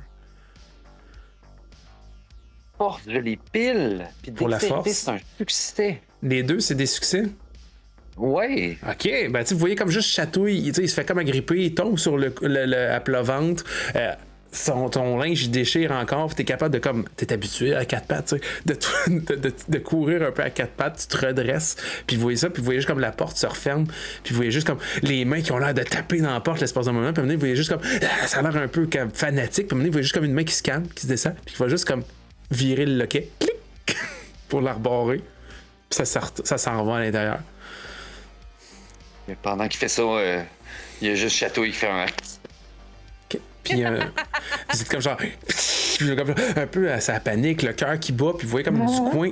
Speaker 5: Force, je les pile. Puis
Speaker 1: Pour la
Speaker 5: dextérité,
Speaker 1: force.
Speaker 5: c'est un succès.
Speaker 1: Les 2, c'est des succès?
Speaker 5: Ouais.
Speaker 1: OK, ben tu vous voyez comme juste Chatouille, il se fait comme agripper, il tombe sur à plat ventre, ton linge il déchire encore, puis t'es capable de comme, t'es habitué à 4 pattes, tu sais, de courir un peu à 4 pattes, tu te redresses, puis vous voyez ça, puis vous voyez juste comme la porte se referme, puis vous voyez juste comme les mains qui ont l'air de taper dans la porte l'espace d'un moment, puis à un moment donné, vous voyez juste comme, ça a l'air un peu comme fanatique, puis à un moment donné, vous voyez juste comme une main qui se calme, qui se descend, puis qui va juste comme virer le loquet, clic, pour la rebarrer, puis ça s'en va à l'intérieur.
Speaker 5: Mais pendant qu'il fait ça, il y a juste Chatouille qui fait un.
Speaker 1: Puis vous êtes comme genre comme un peu à sa panique, le cœur qui bat, puis vous voyez comme du coin,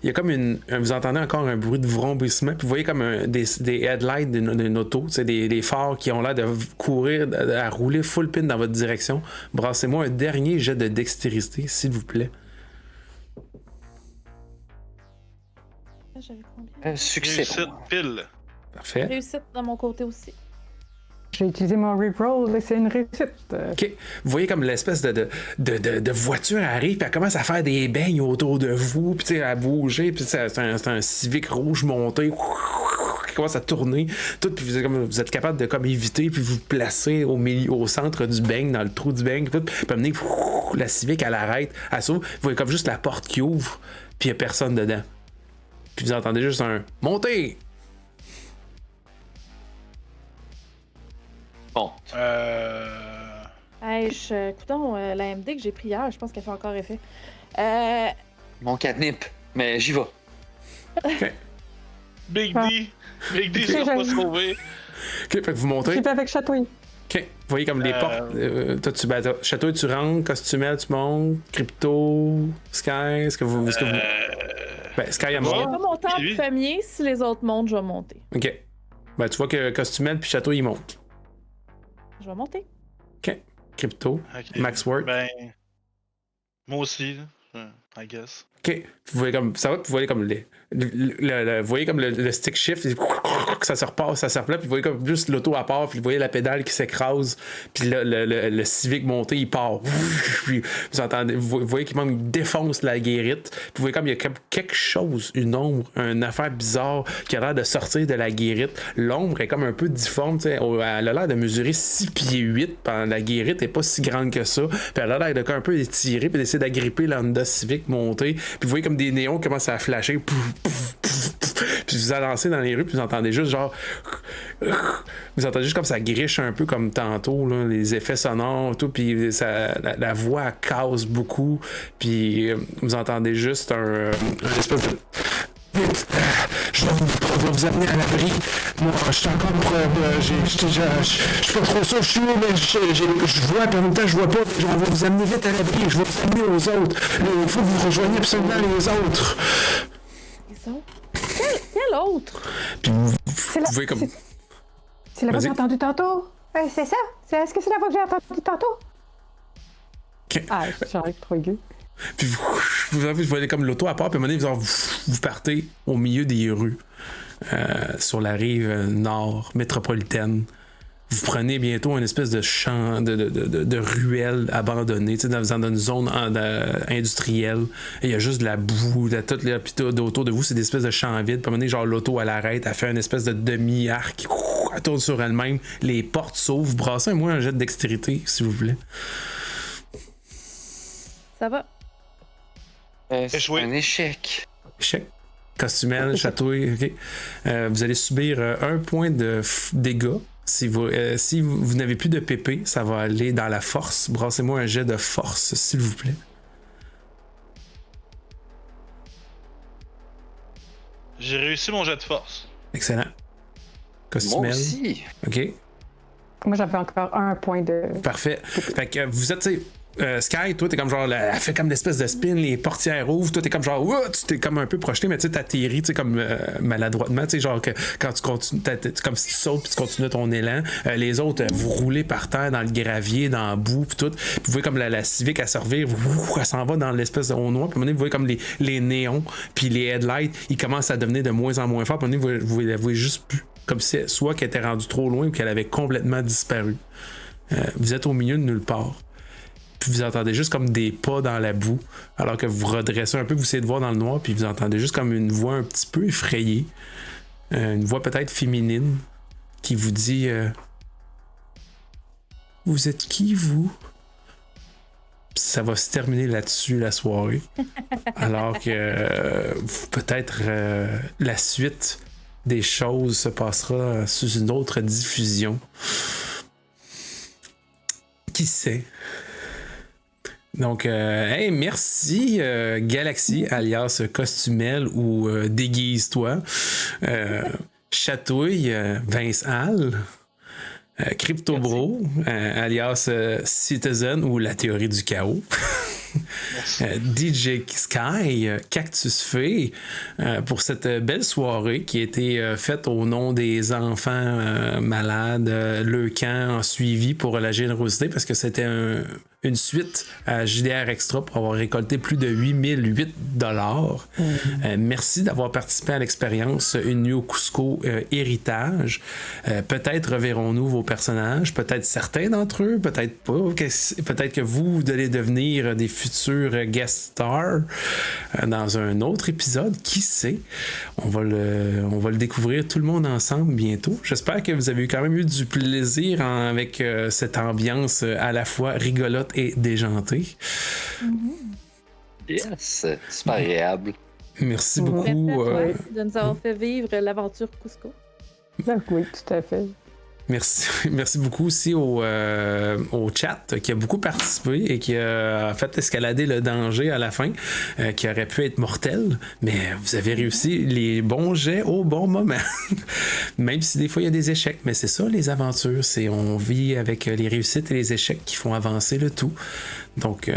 Speaker 1: il y a comme vous entendez encore un bruit de vrombissement, puis vous voyez comme des headlights d'une auto, c'est des phares qui ont l'air de courir, à rouler full pin dans votre direction. Brassez-moi un dernier jet de dextérité, s'il vous plaît.
Speaker 3: J'avais combien?
Speaker 5: Succès.
Speaker 2: Réussite, pile.
Speaker 1: Parfait.
Speaker 3: Réussite de mon côté aussi.
Speaker 4: J'ai utilisé mon reroll et c'est une réussite.
Speaker 1: OK. Vous voyez comme l'espèce de voiture arrive, puis elle commence à faire des beignes autour de vous, puis tu sais, à bouger, puis c'est un Civic rouge monté qui commence à tourner, tout, puis vous êtes capable de comme éviter, puis vous placer au centre du beigne, dans le trou du beigne, puis amener la Civic, elle arrête, elle s'ouvre, vous voyez comme juste la porte qui ouvre, puis il n'y a personne dedans. Puis vous entendez juste un « Montez! »
Speaker 5: Bon.
Speaker 3: Hey, coudonc, la MD que j'ai pris hier, je pense qu'elle fait encore effet.
Speaker 5: Mon catnip. Mais j'y vais.
Speaker 1: OK.
Speaker 2: Big
Speaker 4: Ah.
Speaker 2: D. Big D
Speaker 4: Ok,
Speaker 2: sera pas
Speaker 4: j'aime.
Speaker 2: sauvé.
Speaker 1: OK, fait que vous montez.
Speaker 4: J'y vais avec Chatouille.
Speaker 1: OK. Vous voyez comme les portes. Toi, Château, tu rentres, Costumel, tu montes, Crypto, Sky, est-ce que vous. Ben, Sky a
Speaker 3: Je vais
Speaker 1: monté.
Speaker 3: pas monter en
Speaker 2: lui.
Speaker 3: premier, si les autres montent, je vais monter.
Speaker 1: OK. Ben, tu vois que Costumel puis Château, ils montent.
Speaker 3: Je vais monter.
Speaker 1: OK. Crypto,
Speaker 2: Ok.
Speaker 1: Max Word.
Speaker 2: Ben. Moi aussi, là. I guess.
Speaker 1: OK. Vous voyez comme. Ça va, puis vous voyez comme vous voyez comme le stick shift, ça se repasse, ça se replace, puis vous voyez comme juste l'auto à part, puis vous voyez la pédale qui s'écrase, puis le Civic monté, il part. Puis vous entendez, vous voyez qu'il même défonce la guérite, puis vous voyez comme il y a comme quelque chose, une ombre, une affaire bizarre qui a l'air de sortir de la guérite. L'ombre est comme un peu difforme, tu sais, elle a l'air de mesurer 6 pieds 8, pendant la guérite est pas si grande que ça, puis elle a l'air de un peu étirer, puis d'essayer d'agripper l'Honda Civic monté, puis vous voyez comme des néons qui commencent à flasher, puis vous avancez dans les rues, puis vous entendez juste genre. Vous entendez juste comme ça griche un peu comme tantôt, là, les effets sonores, tout, puis la voix elle casse beaucoup, puis vous entendez juste un espèce de. Je vais vous amener à l'abri. Moi, je suis encore. Je suis pas trop sûr, je suis où, mais je vois, puis en même temps, je vois pas. On va vous amener vite à l'abri. Je vais vous amener aux autres. Il faut que vous rejoigniez absolument les autres.
Speaker 3: Les autres? Quel autre?
Speaker 1: Puis vous
Speaker 4: C'est la,
Speaker 1: voyez comme.
Speaker 4: c'est la voix que j'ai
Speaker 1: Vas-y.
Speaker 4: entendue tantôt. C'est ça? Est-ce que c'est la voix que j'ai entendue tantôt?
Speaker 1: Ok.
Speaker 4: Ah, j'arrive trop aigu.
Speaker 1: Puis vous voyez comme l'auto à part, puis à un moment donné, vous partez au milieu des rues, sur la rive nord métropolitaine. Vous prenez bientôt une espèce de champ, de ruelle abandonnée, tu sais, dans une zone industrielle. Et il y a juste de la boue, puis autour de vous, c'est des espèces de champs vides. Puis à un moment donné, genre l'auto, elle arrête, elle fait une espèce de demi-arc, elle tourne sur elle-même, les portes s'ouvrent. Brassez-moi un jet de dextérité, s'il vous plaît.
Speaker 3: Ça va?
Speaker 5: C'est
Speaker 2: Échoué.
Speaker 5: un échec.
Speaker 1: Échec. Costumel, chatouille, ok. Vous allez subir 1 point de dégâts. Si vous n'avez plus de PP, ça va aller dans la force. Brassez-moi un jet de force, s'il vous plaît.
Speaker 2: J'ai réussi mon jet de force.
Speaker 1: Excellent.
Speaker 5: Moi
Speaker 1: Costumel.
Speaker 5: aussi.
Speaker 1: OK.
Speaker 4: Moi, j'avais encore un point de.
Speaker 1: Parfait. Fait que vous êtes, tu sais, Sky, toi, t'es comme genre, elle fait comme l'espèce de spin, les portières ouvrent, toi, t'es comme genre, ouah, tu t'es comme un peu projeté, mais tu sais, t'atterris, tu sais, comme maladroitement, tu sais, genre, que quand tu continues, comme si tu sautes puis tu continues ton élan. Les autres, vous roulez par terre dans le gravier, dans la boue, puis tout. Puis vous voyez comme la Civic à servir, elle s'en va dans l'espèce de haut noir, puis à un moment donné, vous voyez comme les néons, puis les headlights, ils commencent à devenir de moins en moins forts, puis à un moment donné, vous la voyez juste plus. Comme si soit qu'elle était rendue trop loin ou qu'elle avait complètement disparu. Vous êtes au milieu de nulle part. Puis vous entendez juste comme des pas dans la boue, alors que vous redressez un peu, vous essayez de voir dans le noir, puis vous entendez juste comme une voix un petit peu effrayée, une voix peut-être féminine, qui vous dit vous êtes qui, vous? Puis ça va se terminer là-dessus, la soirée. Alors que peut-être la suite des choses se passera sous une autre diffusion. Qui sait? Donc, hey, merci Galaxy, alias Costumel ou Déguise-toi, Chatouille, Vince Hall, Cryptobro, alias Citizen ou La Théorie du Chaos. DJ Sky, Cactus Fée, pour cette belle soirée qui a été faite au nom des enfants malades, le camp suivi pour la générosité parce que c'était une suite à JDR Extra pour avoir récolté plus de 8008 $. Merci d'avoir participé à l'expérience Une nuit au Cusco héritage. Peut-être reverrons-nous vos personnages, peut-être certains d'entre eux, peut-être pas. Peut-être que vous allez devenir des futurs guest stars dans un autre épisode. Qui sait? On va le découvrir tout le monde ensemble bientôt. J'espère que vous avez quand même eu du plaisir avec cette ambiance à la fois rigolote et déjantée.
Speaker 5: Yes, super agréable.
Speaker 1: Merci
Speaker 3: Merci à
Speaker 1: beaucoup.
Speaker 3: toi de nous avoir fait vivre l'aventure Cusco.
Speaker 4: Oui, tout à fait.
Speaker 1: Merci beaucoup aussi au chat qui a beaucoup participé et qui a fait escalader le danger à la fin, qui aurait pu être mortel, mais vous avez réussi les bons jets au bon moment. Même si des fois il y a des échecs, mais c'est ça les aventures, on vit avec les réussites et les échecs qui font avancer le tout. Donc